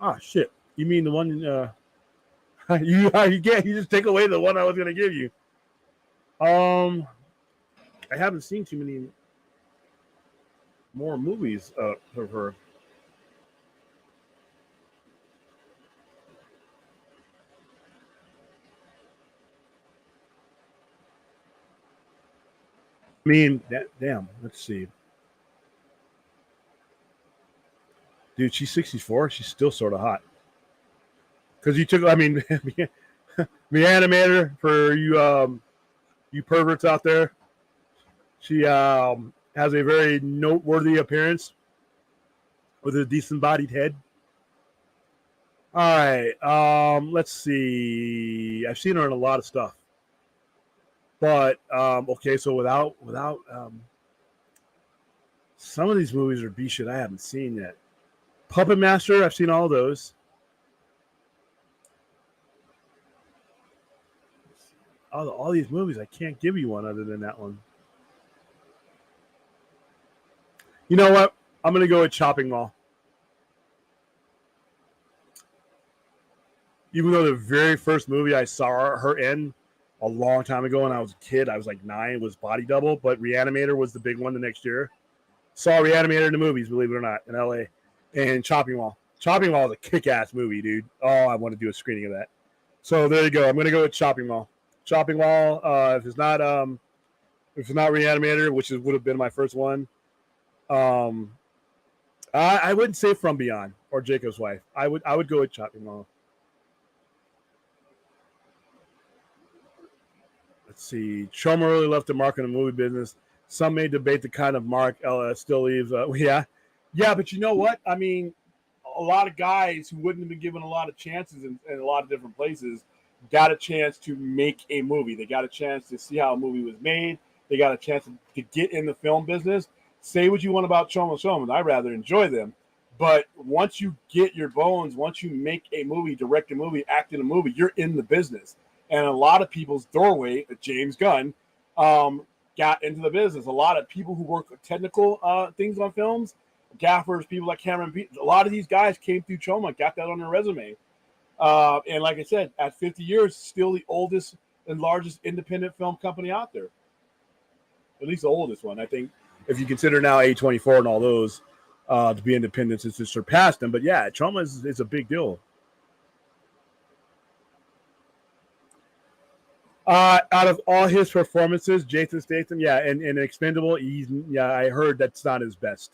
Ah, shit. You mean the one? You can't. You just take away the one I was gonna give you. I haven't seen too many more movies of her. I mean, damn. Let's see, dude. She's 64. She's still sort of hot. Because you took. I mean, Reanimator for you. You perverts out there. She has a very noteworthy appearance with a decent bodied head. All right. Let's see. I've seen her in a lot of stuff. But okay, so without some of these movies are B shit I haven't seen yet. Puppet Master, I've seen all those. All these movies, I can't give you one other than that one. You know what? I'm gonna go with Chopping Mall. Even though the very first movie I saw her in a long time ago when I was a kid, I was like 9, was Body Double, but Reanimator was the big one the next year. Saw Reanimator in the movies, believe it or not, in LA. And Chopping Mall. Chopping Mall is a kick-ass movie, dude. Oh, I want to do a screening of that. So there you go. I'm gonna go with Chopping Mall. Chopping Mall. If it's not Reanimator, which would have been my first one, I wouldn't say From Beyond or Jacob's Wife. I would go with Chopping Mall. Let's see. Troma really left a mark in the movie business. Some may debate the kind of mark Ella still leaves. Yeah, but you know what? I mean, a lot of guys who wouldn't have been given a lot of chances in a lot of different places got a chance to make a movie. They got a chance to see how a movie was made. They got a chance to get in the film business. Say what you want about Choma. I'd rather enjoy them. But once you get your bones, once you make a movie, direct a movie, act in a movie, you're in the business. And a lot of people's doorway, James Gunn, got into the business. A lot of people who work technical things on films, gaffers, people like Cameron Beat, a lot of these guys came through Choma, got that on their resume. And like I said, at 50 years, still the oldest and largest independent film company out there. At least the oldest one. I think if you consider now A24 and all those to be independent, it's surpassed them. But yeah, Choma is a big deal. Out of all his performances, Jason Statham, yeah, and Expendable, I heard that's not his best.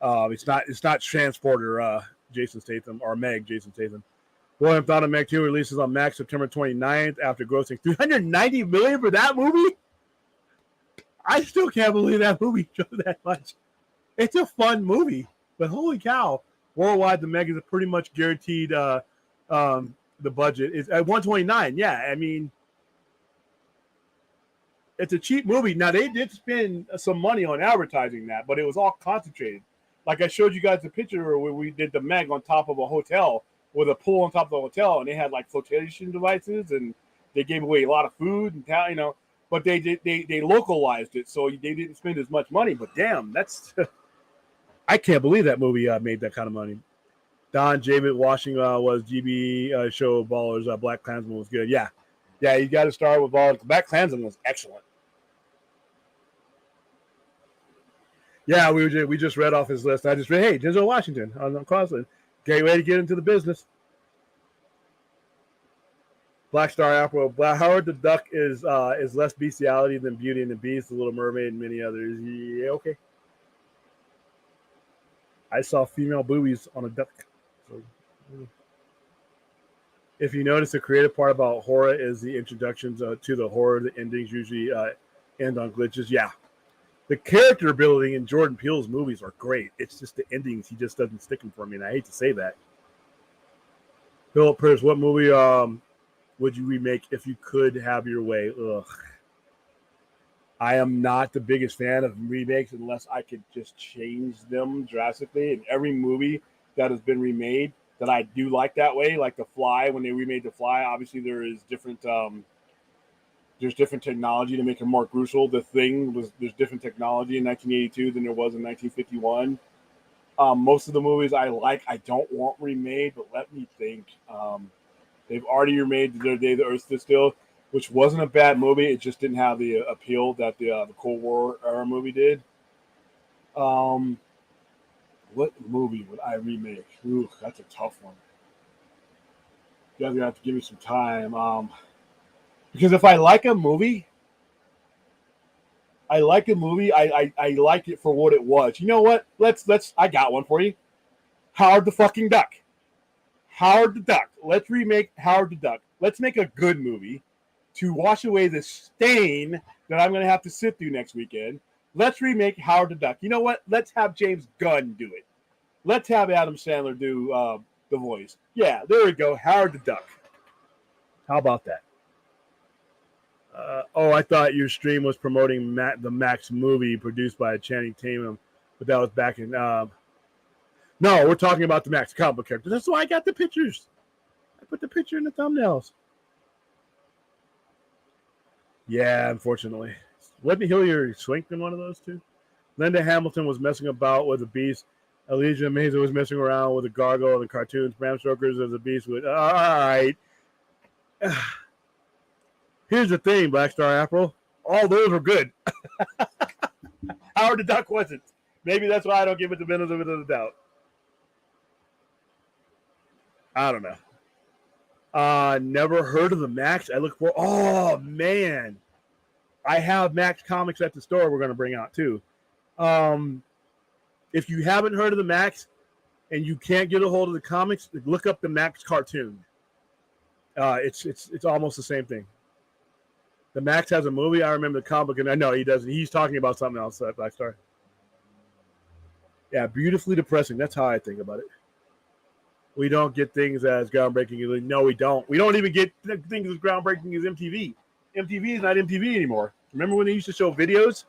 It's not Transporter, Jason Statham, or Meg, Jason Statham. William thought of Meg 2 releases on Max September 29th after grossing $390 million for that movie. I still can't believe that movie showed that much. It's a fun movie, but holy cow! Worldwide, the Meg is pretty much guaranteed. The budget is at 129. Yeah, I mean, it's a cheap movie. Now they did spend some money on advertising that, but it was all concentrated. Like I showed you guys the picture where we did the Meg on top of a hotel with a pool on top of the hotel, and they had like flotation devices, and they gave away a lot of food and but they localized it, so they didn't spend as much money. But damn, that's I can't believe that movie made that kind of money. Don Javid watching was GB show Ballers. Black Klansman was good. Yeah, you got to start with Ballers. Black Klansman was excellent. Yeah, we just read off his list. I just read, hey, Denzel Washington on Crossland. Great way to get into the business. Black Star Apple. Howard the Duck is less bestiality than Beauty and the Beast, The Little Mermaid, and many others. Yeah, okay. I saw female boobies on a duck. So, if you notice, the creative part about horror is the introductions to the horror. The endings usually end on glitches. Yeah. The character building in Jordan Peele's movies are great. It's just the endings, he just doesn't stick them for me, and I hate to say that. Philip Pierce, what movie would you remake if you could have your way? Ugh. I am not the biggest fan of remakes unless I could just change them drastically. And every movie that has been remade that I do like that way, like The Fly, when they remade The Fly, obviously there is different. There's different technology to make it more crucial. The Thing was there's different technology in 1982 than there was in 1951. Most of the movies I like, I don't want remade, but let me think. They've already remade The Day the Earth Stood Still, which wasn't a bad movie. It just didn't have the appeal that the Cold War era movie did. Um, what movie would I remake? Ooh, that's a tough one. You guys are gonna have to give me some time. Because if I like a movie, I like it for what it was. You know what? Let's. I got one for you. Howard the fucking Duck. Howard the Duck. Let's remake Howard the Duck. Let's make a good movie to wash away the stain that I'm going to have to sit through next weekend. Let's remake Howard the Duck. You know what? Let's have James Gunn do it. Let's have Adam Sandler do the voice. Yeah, there we go. Howard the Duck. How about that? I thought your stream was promoting the Max movie produced by Channing Tatum, but that was back in. No, we're talking about the Max comic book character. That's why I got the pictures. I put the picture in the thumbnails. Yeah, unfortunately. Whitney Hilliard swinked in one of those two. Linda Hamilton was messing about with a beast. Elijah Mazer was messing around with a gargoyle in the cartoons. Bram Stoker's as a beast with. All right. Here's the thing, Black Star April. All those were good. Howard the Duck wasn't. Maybe that's why I don't give it the benefit of the doubt. I don't know. Never heard of the Max. I look for. Oh man, I have Max comics at the store. We're going to bring out too. If you haven't heard of the Max and you can't get a hold of the comics, look up the Max cartoon. It's almost the same thing. The Max has a movie. I remember the comic, and I know he doesn't. He's talking about something else. Black Star. Yeah, beautifully depressing. That's how I think about it. We don't get things as groundbreaking. No, we don't. We don't even get things as groundbreaking as MTV. MTV is not MTV anymore. Remember when they used to show videos?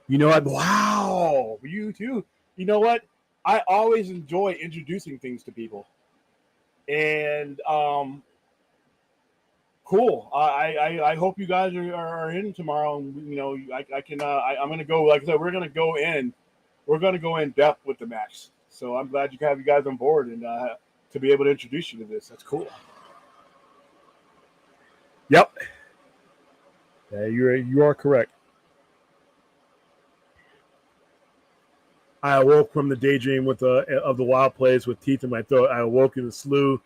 You know what? Wow. You too. You know what? I always enjoy introducing things to people. And cool. I hope you guys are in tomorrow. And, you know, I can. I'm going to go. Like I said, we're going to go in. We're going to go in depth with the Max. So I'm glad you have you guys on board and to be able to introduce you to this. That's cool. Yep. Yeah, you are correct. I awoke from the daydream with of the wild place with teeth in my throat. I awoke in the slough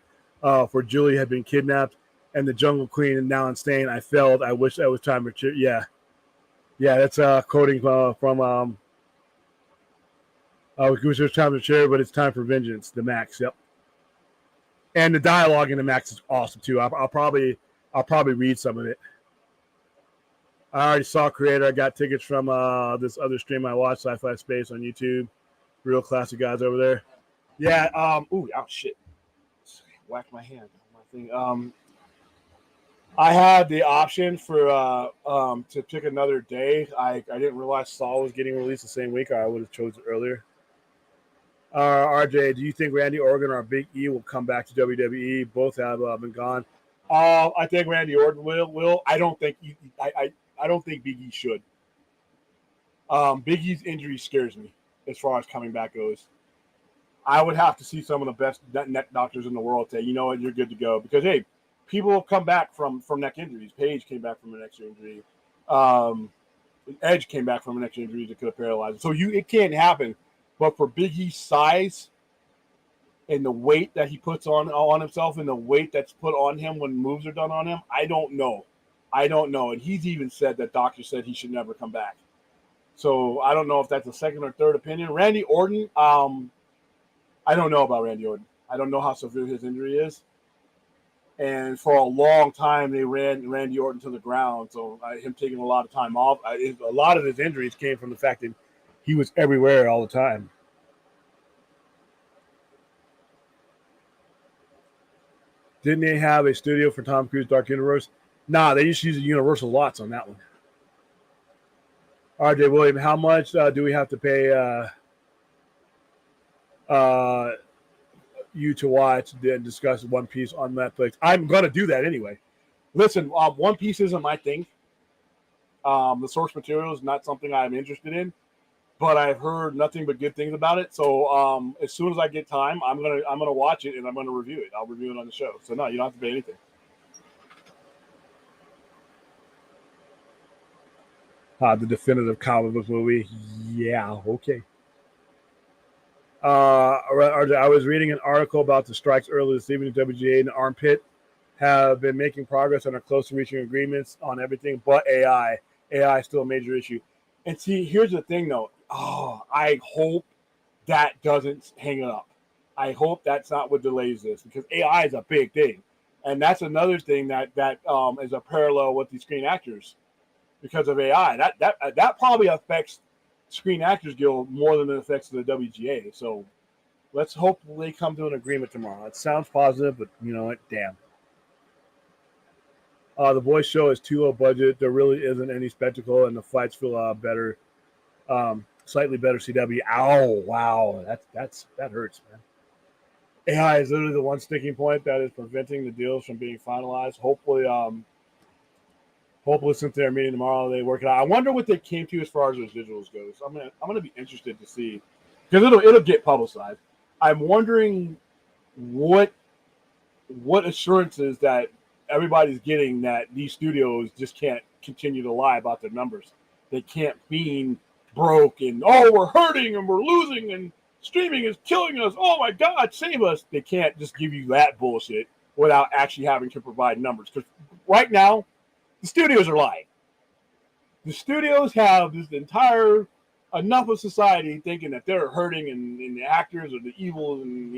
for Julie had been kidnapped and the jungle queen and now insane. I failed. I wish that was time for cheer. Yeah. That's quoting from we wish it was time to cheer, but it's time for vengeance. The Max. Yep. And the dialogue in the Max is awesome too. I'll probably read some of it. I already saw Creator. I got tickets from this other stream I watched, Sci-Fi Space on YouTube. Real classic guys over there. Yeah. Shit. Whacked my hand. My thing. I had the option for to pick another day. I didn't realize Saul was getting released the same week, or I would have chosen it earlier. RJ, do you think Randy Orton or Big E will come back to WWE? Both have been gone. I think Randy Orton will. I don't think I don't think Big E should. Big E's injury scares me as far as coming back goes. I would have to see some of the best neck doctors in the world say, you know what, you're good to go. Because, hey, people come back from neck injuries. Paige came back from a neck injury. Edge came back from a neck injury that could have paralyzed him. So it can't happen. But for Big E's size and the weight that he puts on himself and the weight that's put on him when moves are done on him, I don't know. And he's even said that doctor said he should never come back. So I don't know if that's a second or third opinion. Randy Orton, I don't know about Randy Orton. I don't know how severe his injury is. And for a long time, they ran Randy Orton to the ground. So him taking a lot of time off, a lot of his injuries came from the fact that he was everywhere all the time. Didn't they have a studio for Tom Cruise Dark Universe? Nah, they just use the Universal lots on that one. RJ William, how much do we have to pay you to watch and discuss One Piece on Netflix? I'm going to do that anyway. Listen, One Piece isn't my thing. The source material is not something I'm interested in, but I've heard nothing but good things about it. So as soon as I get time, I'm gonna watch it and I'm gonna review it. I'll review it on the show. So no, you don't have to pay anything. The definitive comic book movie. Yeah, okay. I was reading an article about the strikes earlier this evening. WGA and the Armpit have been making progress and are close to reaching agreements on everything but AI. AI is still a major issue. And see, here's the thing, though. Oh, I hope that doesn't hang it up. I hope that's not what delays this, because AI is a big thing, and that's another thing that is a parallel with the Screen Actors because of AI. That probably affects Screen Actors Guild more than it affects the WGA. So let's hope they come to an agreement tomorrow. It sounds positive, but you know what? Damn. The voice show is too low budget. There really isn't any spectacle, and the fights feel better, slightly better. CW. Ow! Wow, that hurts, man. AI is literally the one sticking point that is preventing the deals from being finalized. Hopefully, since they're meeting tomorrow, they work it out. I wonder what they came to as far as those visuals goes. I'm gonna be interested to see, because it'll get publicized. I'm wondering what assurances that everybody's getting that these studios just can't continue to lie about their numbers. They can't be broke and we're hurting and we're losing and streaming is killing us. Oh my God, save us. They can't just give you that bullshit without actually having to provide numbers. Because right now, the studios are lying. The studios have this entire enough of society thinking that they're hurting and the actors are the evil and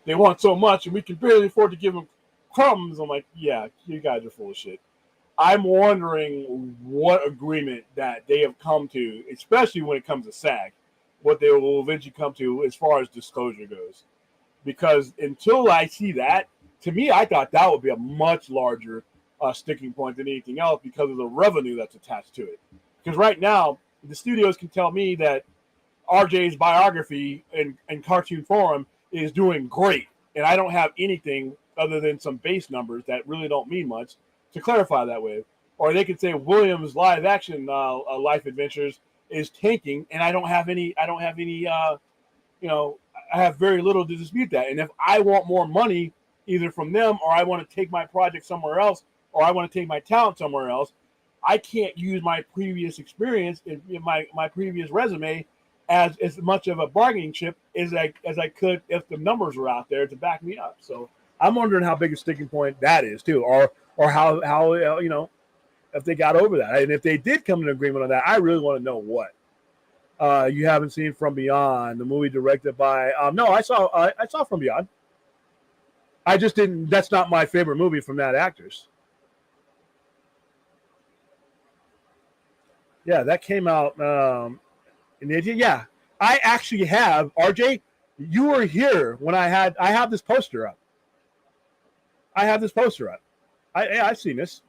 they want so much and we can barely afford to give them crumbs. I'm like, yeah, you guys are full of shit. I'm wondering what agreement that they have come to, especially when it comes to SAG, what they will eventually come to as far as disclosure goes. Because until I see that, to me, I thought that would be a much larger sticking point than anything else because of the revenue that's attached to it. Because right now, the studios can tell me that RJ's biography in cartoon form is doing great, and I don't have anything other than some base numbers that really don't mean much to clarify that with. Or they could say Williams' live action life adventures is tanking, and I don't have any. I have very little to dispute that. And if I want more money, either from them or I want to take my project somewhere else, or I want to take my talent somewhere else, I can't use my previous experience in my previous resume as much of a bargaining chip as I could if the numbers were out there to back me up. So I'm wondering how big a sticking point that is too, or how if they got over that, and if they did come to an agreement on that, I really want to know what. You haven't seen From Beyond, the movie directed by no, I saw From Beyond. I just didn't. That's not my favorite movie from that actors. Yeah, that came out in the yeah. I actually have RJ. You were here when I have this poster up. I have this poster up. I've seen this.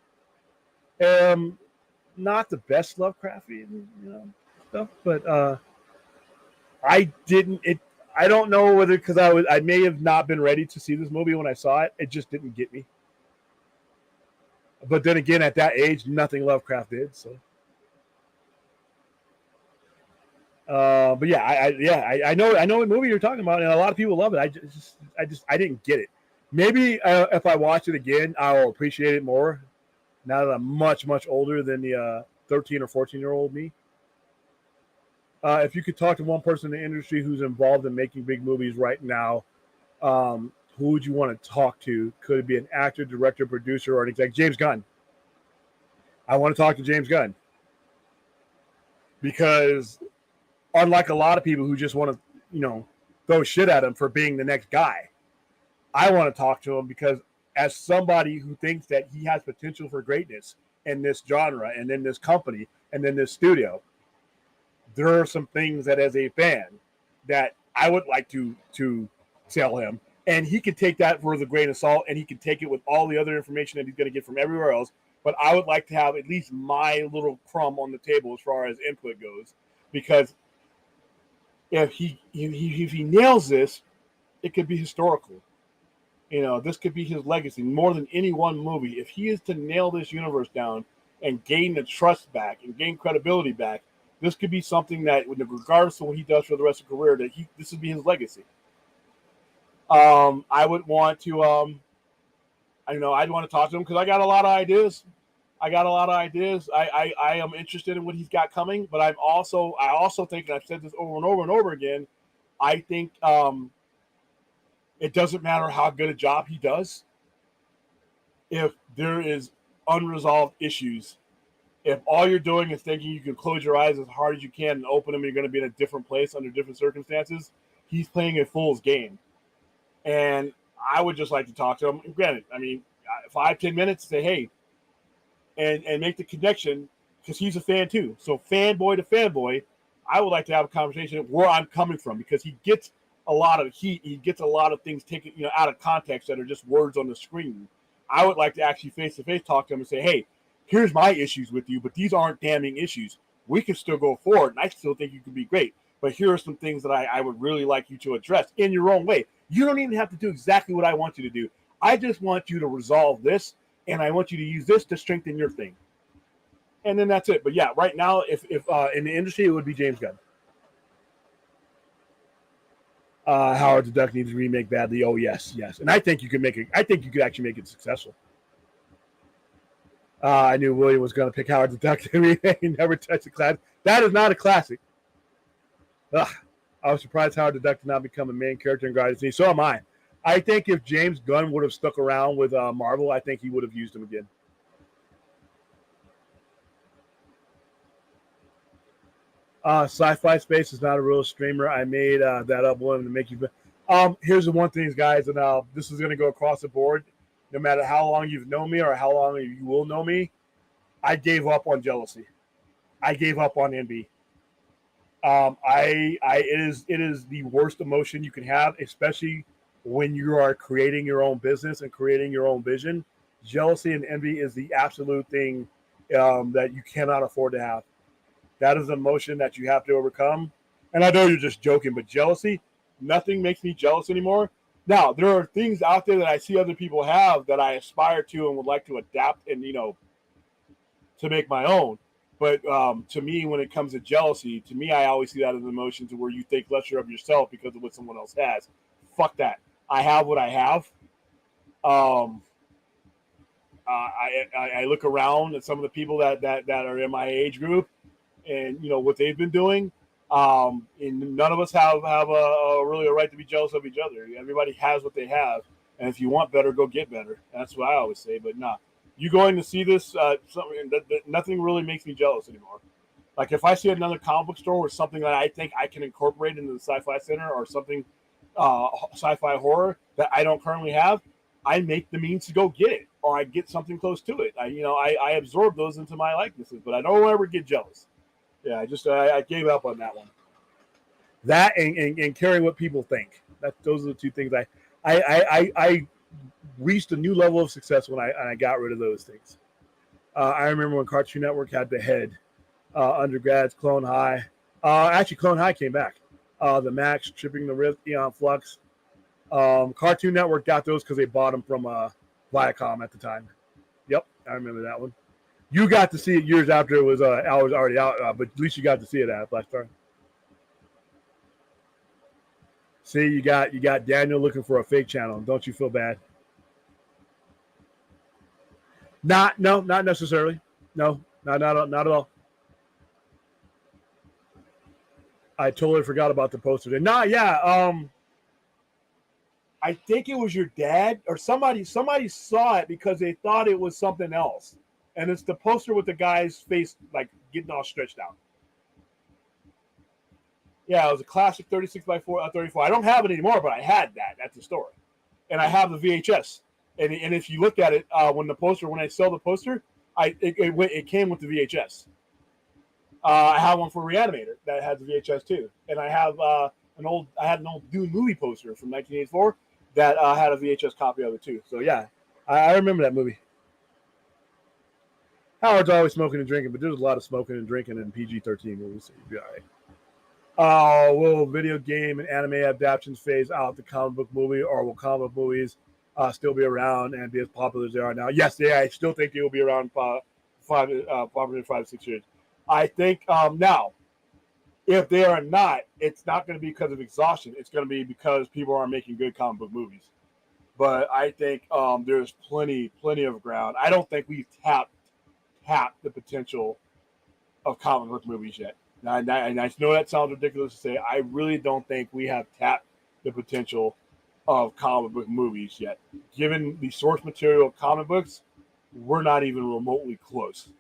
Not the best Lovecraftian, stuff, but I didn't. I don't know whether because I may have not been ready to see this movie when I saw it. It just didn't get me. But then again, at that age, nothing Lovecraft did. So, but yeah, I know what movie you're talking about, and a lot of people love it. I didn't get it. Maybe if I watch it again, I'll appreciate it more. Now that I'm much older than the 13 or 14-year-old me. If you could talk to one person in the industry who's involved in making big movies right now, who would you want to talk to? Could it be an actor, director, producer, or an exec? James Gunn. I want to talk to James Gunn because unlike a lot of people who just want to, throw shit at him for being the next guy, I want to talk to him because as somebody who thinks that he has potential for greatness in this genre and in this company and in this studio, there are some things that as a fan that I would like to tell him And he can take that for the grain of salt, and he can take it with all the other information that he's going to get from everywhere else. But I would like to have at least my little crumb on the table as far as input goes, because if he nails this, it could be historical. This could be his legacy more than any one movie. If he is to nail this universe down and gain the trust back and gain credibility back, this could be something that, regardless of what he does for the rest of his career, that this would be his legacy. I would want to, I'd want to talk to him because I got a lot of ideas. I am interested in what he's got coming, but I also think, and I've said this over and over and over again, I think it doesn't matter how good a job he does. If there is unresolved issues, if all you're doing is thinking you can close your eyes as hard as you can and open them, and you're going to be in a different place under different circumstances, he's playing a fool's game. And I would just like to talk to him. And granted, 5-10 minutes, say, hey, and make the connection, because he's a fan too. So fanboy to fanboy, I would like to have a conversation where I'm coming from, because he gets a lot of heat. He gets a lot of things taken out of context that are just words on the screen. I would like to actually face-to-face talk to him and say, hey, here's my issues with you, but these aren't damning issues. We can still go forward, and I still think you could be great. But here are some things that I would really like you to address in your own way. You don't even have to do exactly what I want you to do. I just want you to resolve this, and I want you to use this to strengthen your thing. And then that's it. But yeah, right now, if in the industry, it would be James Gunn. Howard the Duck needs to remake badly. Oh yes. And I think you could actually make it successful. I knew William was going to pick Howard the Duck to remake. He never touched a classic. That is not a classic. I was surprised Howard the Duck did not become a main character in Guardians of the Galaxy. So am I. I think if James Gunn would have stuck around with Marvel, I think he would have used him again. Sci-Fi Space is not a real streamer. I made that up one to make you. Here's the one thing, guys, and this is going to go across the board. No matter how long you've known me or how long you will know me, I gave up on jealousy. I gave up on envy. It is the worst emotion you can have, especially when you are creating your own business and creating your own vision. Jealousy and envy is the absolute thing that you cannot afford to have. That is an emotion that you have to overcome. And I know you're just joking, but jealousy, nothing makes me jealous anymore. Now, there are things out there that I see other people have that I aspire to and would like to adapt and, to make my own. But to me, when it comes to jealousy, I always see that as an emotion to where you think lesser of yourself because of what someone else has. Fuck that. I have what I have. I look around at some of the people that are in my age group, and what they've been doing. And none of us have really a right to be jealous of each other. Everybody has what they have, and if you want better, go get better. That's what I always say. But nah, you going to see this? Nothing really makes me jealous anymore. Like if I see another comic book store with something that I think I can incorporate into the Sci-Fi Center or something sci-fi horror that I don't currently have, I make the means to go get it, or I get something close to it. I absorb those into my likenesses, but I don't ever get jealous. Yeah, I gave up on that one. That and caring what people think. Those are the two things I reached a new level of success when I got rid of those things. I remember when Cartoon Network had the head, undergrads, Clone High. Actually, Clone High came back. The Max, Tripping the Rift, Eon Flux. Cartoon Network got those because they bought them from Viacom at the time. Yep, I remember that one. You got to see it years after it was already out, but at least you got to see it at Black Star. See, you got Daniel looking for a fake channel. Don't you feel bad? Not necessarily. No, not at all. I totally forgot about the poster. I think it was your dad or somebody saw it because they thought it was something else. And it's the poster with the guy's face like getting all stretched out. Yeah, it was a classic 36 by 34. I don't have it anymore, but I had that at the store. And I have the VHS. And if you look at it, when I sell the poster, it came with the VHS. I have one for Reanimator that has the VHS too. And I have I had an old Dune movie poster from 1984. that had a VHS copy of it too. So yeah, I remember that movie. Howard's always smoking and drinking, but there's a lot of smoking and drinking in PG-13 movies. So you'd be all right. Will video game and anime adaptations phase out the comic book movie, or will comic book movies still be around and be as popular as they are now? Yes, I still think they will be around probably 5 6 years. I think now, if they are not, it's not going to be because of exhaustion. It's going to be because people aren't making good comic book movies. But I think there's plenty of ground. I don't think we've tapped the potential of comic book movies yet. And I know that sounds ridiculous to say. I really don't think we have tapped the potential of comic book movies yet. Given the source material of comic books, we're not even remotely close.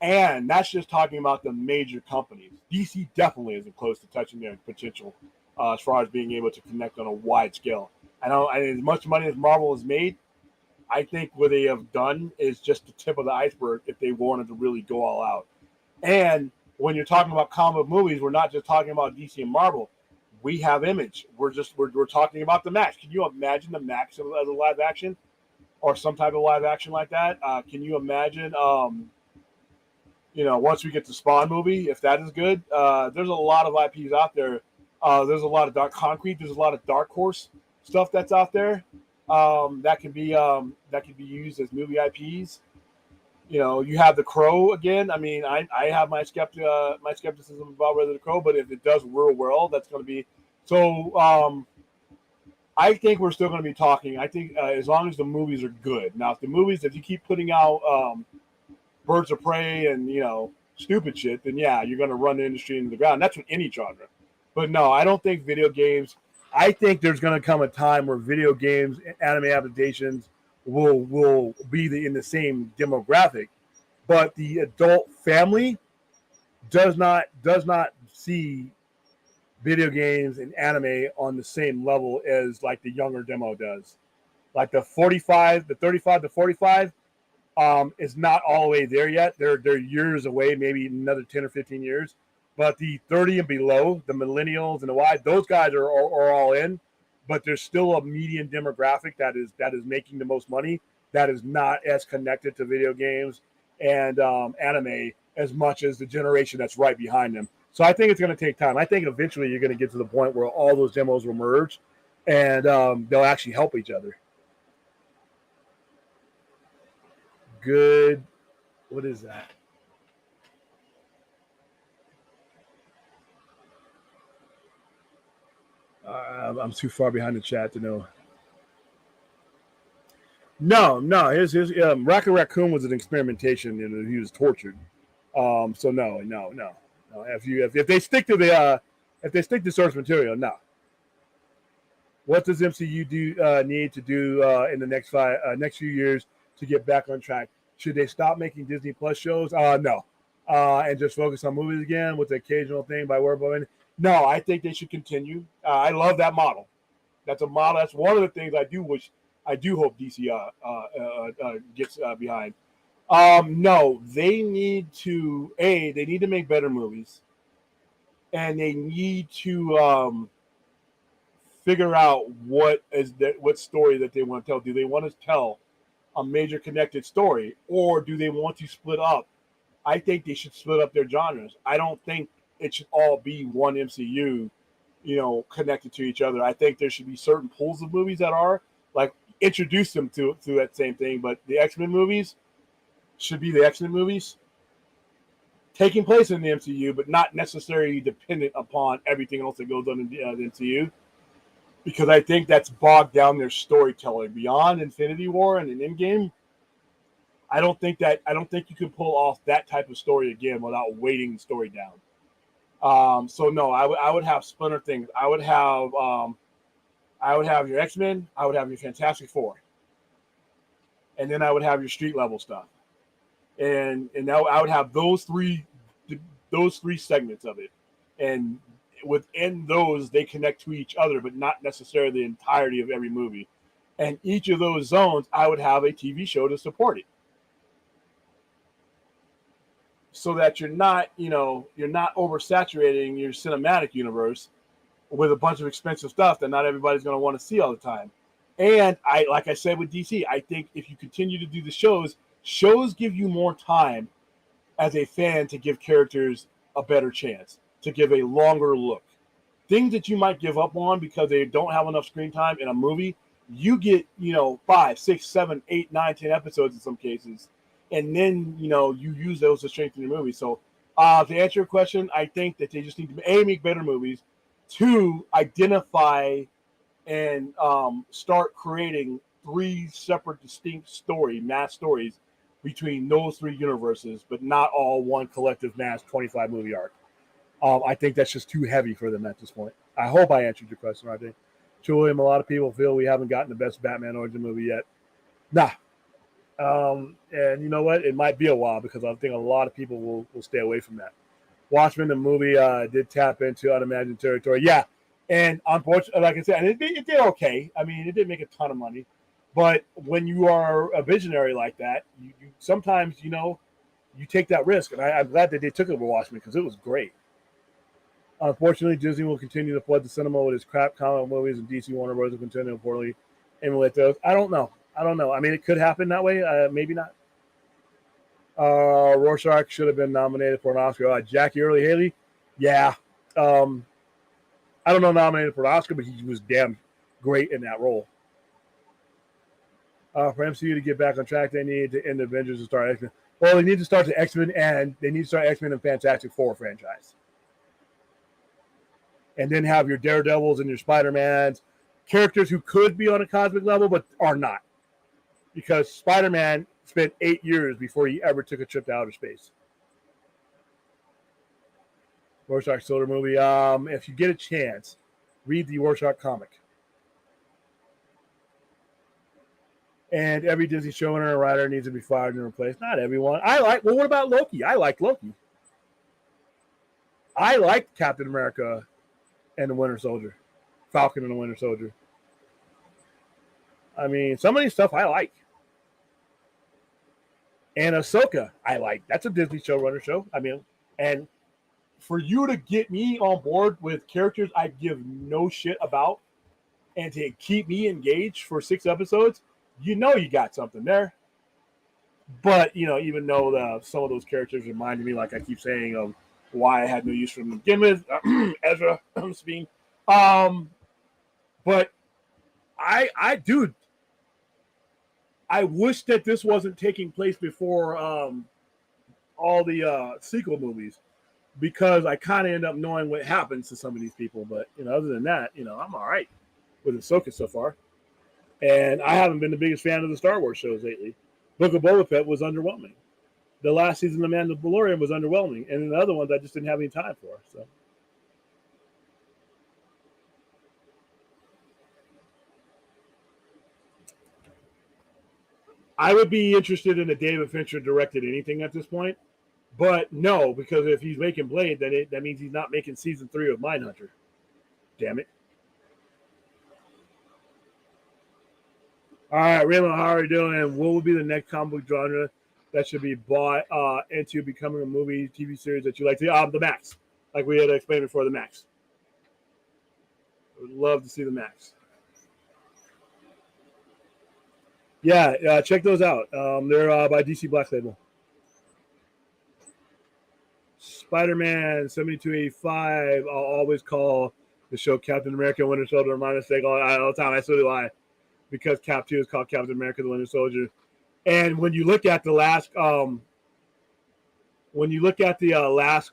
And that's just talking about the major companies. DC definitely isn't close to touching their potential as far as being able to connect on a wide scale. And as much money as Marvel has made, I think what they have done is just the tip of the iceberg if they wanted to really go all out. And when you're talking about comic movies, we're not just talking about DC and Marvel. We have Image. We're talking about the Max. Can you imagine the Max as a live action or some type of live action like that? Can you imagine, once we get the Spawn movie, if that is good? There's a lot of IPs out there. There's a lot of Dark Concrete. There's a lot of Dark Horse stuff that's out there that can be used as movie IPs. You have the Crow again. I mean, I have my skepticism about whether the Crow, but if it does real well, that's going to be so. I think we're still going to be talking. I think as long as the movies are good. Now, if you keep putting out Birds of Prey and stupid shit, then yeah, you're going to run the industry into the ground. That's with any genre. But no, I don't think video games. I think there's going to come a time where video games, anime adaptations will be in the same demographic, but the adult family does not see video games and anime on the same level as like the younger demo does. Like the 35 to 45 is not all the way there yet. They're years away, maybe another 10 or 15 years. But the 30 and below, the millennials and the Y, those guys are all in. But there's still a median demographic that is making the most money, that is not as connected to video games and anime as much as the generation that's right behind them. So I think it's going to take time. I think eventually you're going to get to the point where all those demos will merge and they'll actually help each other. Good. What is that? I'm too far behind the chat to know. No. His Rocket Raccoon was an experimentation, and he was tortured. So no. If they stick to the source material, no. What does MCU need to do in the next few years to get back on track? Should they stop making Disney Plus shows? No. And just focus on movies again with the occasional thing by Warner. No, I think they should continue. I love that model. That's a model. That's one of the things I do hope DC gets behind. No, they need to make better movies, and they need to figure out what story that they want to tell. Do they want to tell a major connected story, or do they want to split up? I think they should split up their genres. I don't think it should all be one MCU, connected to each other. I think there should be certain pools of movies that are like introduce them to that same thing. But the X-Men movies should be the X-Men movies taking place in the MCU, but not necessarily dependent upon everything else that goes on in the MCU. Because I think that's bogged down their storytelling beyond Infinity War and an Endgame. I don't think you can pull off that type of story again without weighting the story down. So no, I would have splinter things. I would have your X-Men. I would have your Fantastic Four, and then I would have your street level stuff, and now I would have those three segments of it, and within those they connect to each other, but not necessarily the entirety of every movie. And each of those zones, I would have a TV show to support it. So that you're not oversaturating your cinematic universe with a bunch of expensive stuff that not everybody's going to want to see all the time. And like I said with DC, I think if you continue to do the shows give you more time as a fan to give characters a better chance, to give a longer look. Things that you might give up on because they don't have enough screen time in a movie, you get, 5, 6, 7, 8, 9, 10 episodes in some cases. And then, you use those to strengthen your movie. So to answer your question, I think that they just need to, A, make better movies. 2, identify and start creating 3 separate, distinct mass stories between those 3 universes, but not all one collective mass 25 movie arc. I think that's just too heavy for them at this point. I hope I answered your question, RJ. Julian, a lot of people feel we haven't gotten the best Batman origin movie yet. Nah. And you know what? It might be a while because I think a lot of people will stay away from that. Watchmen, the movie, did tap into unimagined territory. Yeah. And unfortunately, like I said, it did okay. I mean, it didn't make a ton of money. But when you are a visionary like that, you sometimes, you take that risk. And I'm glad that they took it with Watchmen because it was great. Unfortunately, Disney will continue to flood the cinema with its crap comic movies, and DC Warner Bros. Will continue to poorly emulate those. I don't know. I mean, it could happen that way. Maybe not. Rorschach should have been nominated for an Oscar. Jackie Earle Haley, yeah. I don't know nominated for an Oscar, but he was damn great in that role. For MCU to get back on track, they need to end the Avengers and start X-Men. Well, they need to start the X-Men, and they need to start X-Men and Fantastic Four franchise. And then have your Daredevils and your Spider-Mans, characters who could be on a cosmic level but are not. Because Spider-Man spent 8 years before he ever took a trip to outer space. Rorschach Silver movie. If you get a chance, read the Rorschach comic. And every Disney showrunner and writer needs to be fired and replaced. Not everyone. Well, what about Loki? I like Loki. I liked Captain America and the Winter Soldier. Falcon and the Winter Soldier. I mean, some of these stuff I like. And Ahsoka, I like. That's a Disney showrunner show. I mean, and for you to get me on board with characters I give no shit about and to keep me engaged for 6 episodes, you got something there. But, even though some of those characters reminded me, like I keep saying, of why I had no use for them to begin with, Ezra, Sabine. But I wish that this wasn't taking place before all the sequel movies, because I kind of end up knowing what happens to some of these people. But, other than that, I'm all right with Ahsoka so far. And I haven't been the biggest fan of the Star Wars shows lately. Book of Boba Fett was underwhelming. The last season of Mandalorian was underwhelming. And the other ones I just didn't have any time for. So. I would be interested in a David Fincher directed anything at this point. But no, because if he's making Blade, then that means he's not making season 3 of Mindhunter. Damn it. All right, Raymond, how are you doing? What would be the next comic book genre that should be bought into becoming a movie, TV series that you like to see? The Max. Like we had explained before, the Max. I would love to see the Max. Yeah, check those out. They're by DC Black Label. Spider-Man 7285. I'll always call the show Captain America Winter Soldier. My mistake all the time. I absolutely lie. Because Cap 2 is called Captain America the Winter Soldier. And when you look at the last last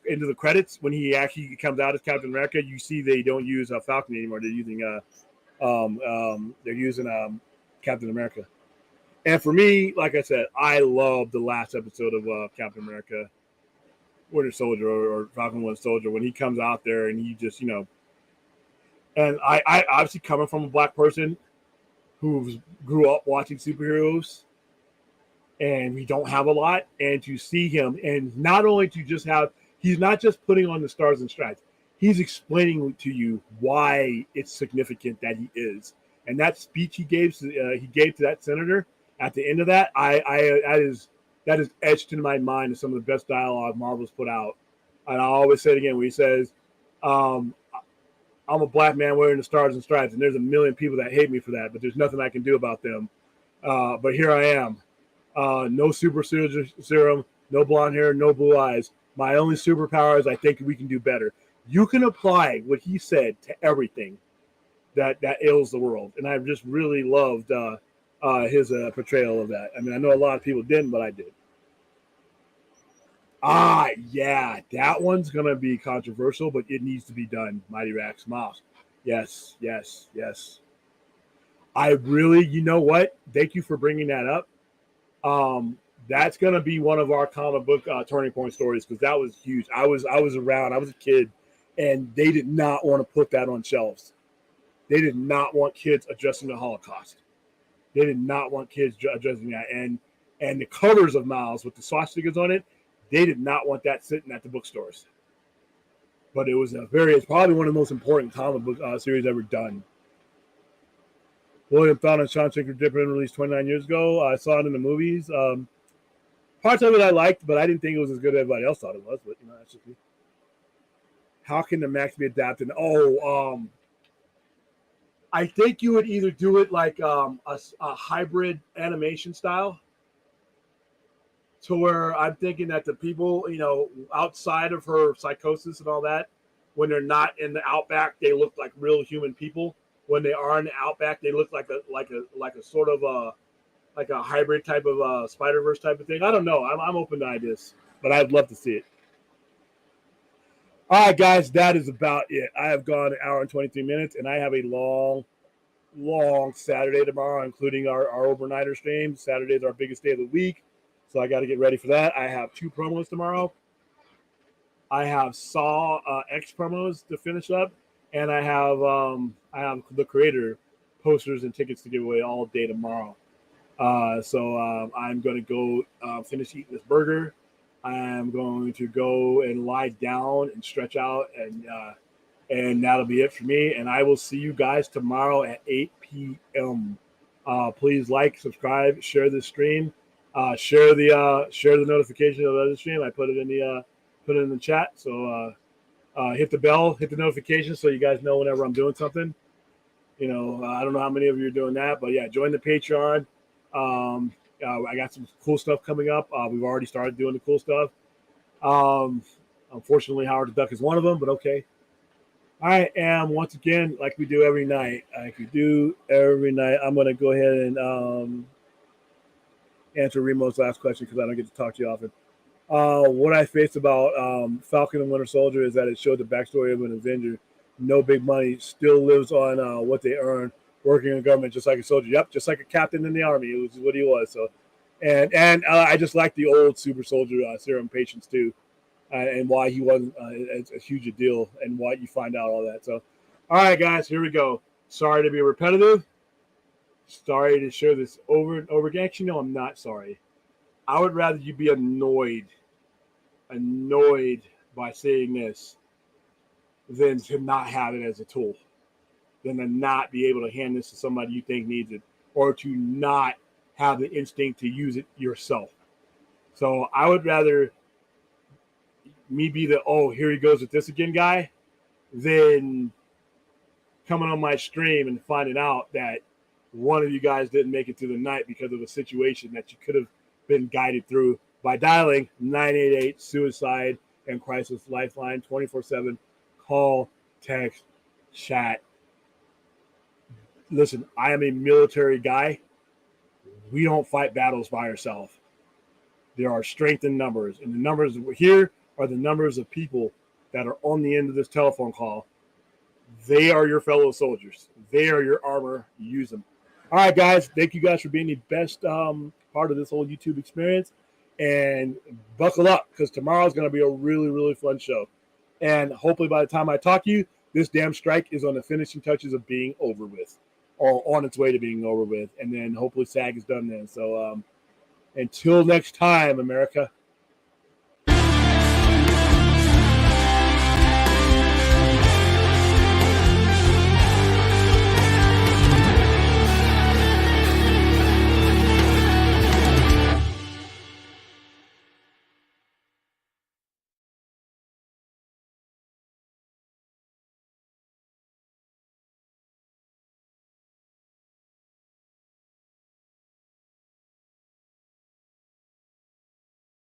into the credits, when he actually comes out as Captain America, you see they don't use Falcon anymore. They're using Captain America. And for me, like I said, I love the last episode of Captain America Winter Soldier or Falcon Winter Soldier when he comes out there and he just, and I obviously coming from a black person who grew up watching superheroes, and we don't have a lot, and to see him, and not only to just have, he's not just putting on the stars and stripes, he's explaining to you why it's significant that he is. And that speech he gave to that senator at the end of that, that is etched into my mind as some of the best dialogue Marvel's put out. And I always say it again, where he says, I'm a black man wearing the stars and stripes, and there's a million people that hate me for that, but there's nothing I can do about them. But here I am. No super serum, no blonde hair, no blue eyes. My only superpower is I think we can do better. You can apply what he said to everything that ails the world, and I've just really loved his portrayal of that. I mean, I know a lot of people didn't, but I did. Yeah, that one's gonna be controversial, but it needs to be done. Mighty Rex Mouse. Yes, yes, yes. I really, you know what? Thank you for bringing that up. Um, that's gonna be one of our comic book turning point stories because that was huge. I was around. I was a kid, and they did not want to put that on shelves. They did not want kids addressing the Holocaust. They did not want kids addressing that, and the covers of Miles with the swastikas on it, they did not want that sitting at the bookstores. But it's probably one of the most important comic book series ever done. William found and Sean Shaker Dippin released 29 years ago. I saw it in the movies. Parts of it I liked, but I didn't think it was as good as everybody else thought it was. But that's just me. How can the Max be adapted? I think you would either do it like a hybrid animation style, to where I'm thinking that the people, outside of her psychosis and all that, when they're not in the outback, they look like real human people. When they are in the outback, they look like a sort of like a hybrid type of Spider-Verse type of thing. I don't know. I'm open to ideas, but I'd love to see it. All right, guys, that is about it. I have gone an hour and 23 minutes, and I have a long Saturday tomorrow, including our overnighter stream. Saturday is our biggest day of the week, so I got to get ready for that. I have 2 promos tomorrow. I have Saw X promos to finish up, and I have the creator posters and tickets to give away all day tomorrow. So I'm going to go finish eating this burger. I'm going to go and lie down and stretch out, and that'll be it for me. And I will see you guys tomorrow at 8 p.m. Please like, subscribe, share this stream, share the notification of the other stream. I put it in the chat. So hit the bell, hit the notification, so you guys know whenever I'm doing something. I don't know how many of you are doing that, but yeah, join the Patreon. I got some cool stuff coming up. We've already started doing the cool stuff. Unfortunately, Howard the Duck is one of them, but okay. I am, once again, like we do every night, I'm going to go ahead and answer Remo's last question because I don't get to talk to you often. What I faced about Falcon and Winter Soldier is that it showed the backstory of an Avenger. No big money, still lives on what they earn, working in government just like a soldier. Yep, just like a captain in the army. It was what he was. So, and I just like the old super soldier serum patience too, and why he wasn't a huge deal, and why you find out all that. So, all right, guys, here we go. Sorry to be repetitive. Sorry to share this over and over again. Actually, no, I'm not sorry. I would rather you be annoyed by saying this than to not have it as a tool, than to not be able to hand this to somebody you think needs it, or to not have the instinct to use it yourself. So I would rather me be the, oh, here he goes with this again guy, than coming on my stream and finding out that one of you guys didn't make it through the night because of a situation that you could have been guided through by dialing 988 suicide and crisis lifeline 24/7. Call, text, chat. Listen, I am a military guy. We don't fight battles by ourselves. There are strength in numbers, and the numbers here are the numbers of people that are on the end of this telephone call. They are your fellow soldiers. They are your armor. Use them. All right, guys. Thank you guys for being the best part of this whole YouTube experience. And buckle up, because tomorrow is going to be a really, really fun show. And hopefully by the time I talk to you, this damn strike is on the finishing touches of being over with, or on its way to being over with. And then hopefully SAG is done then. So until next time, America.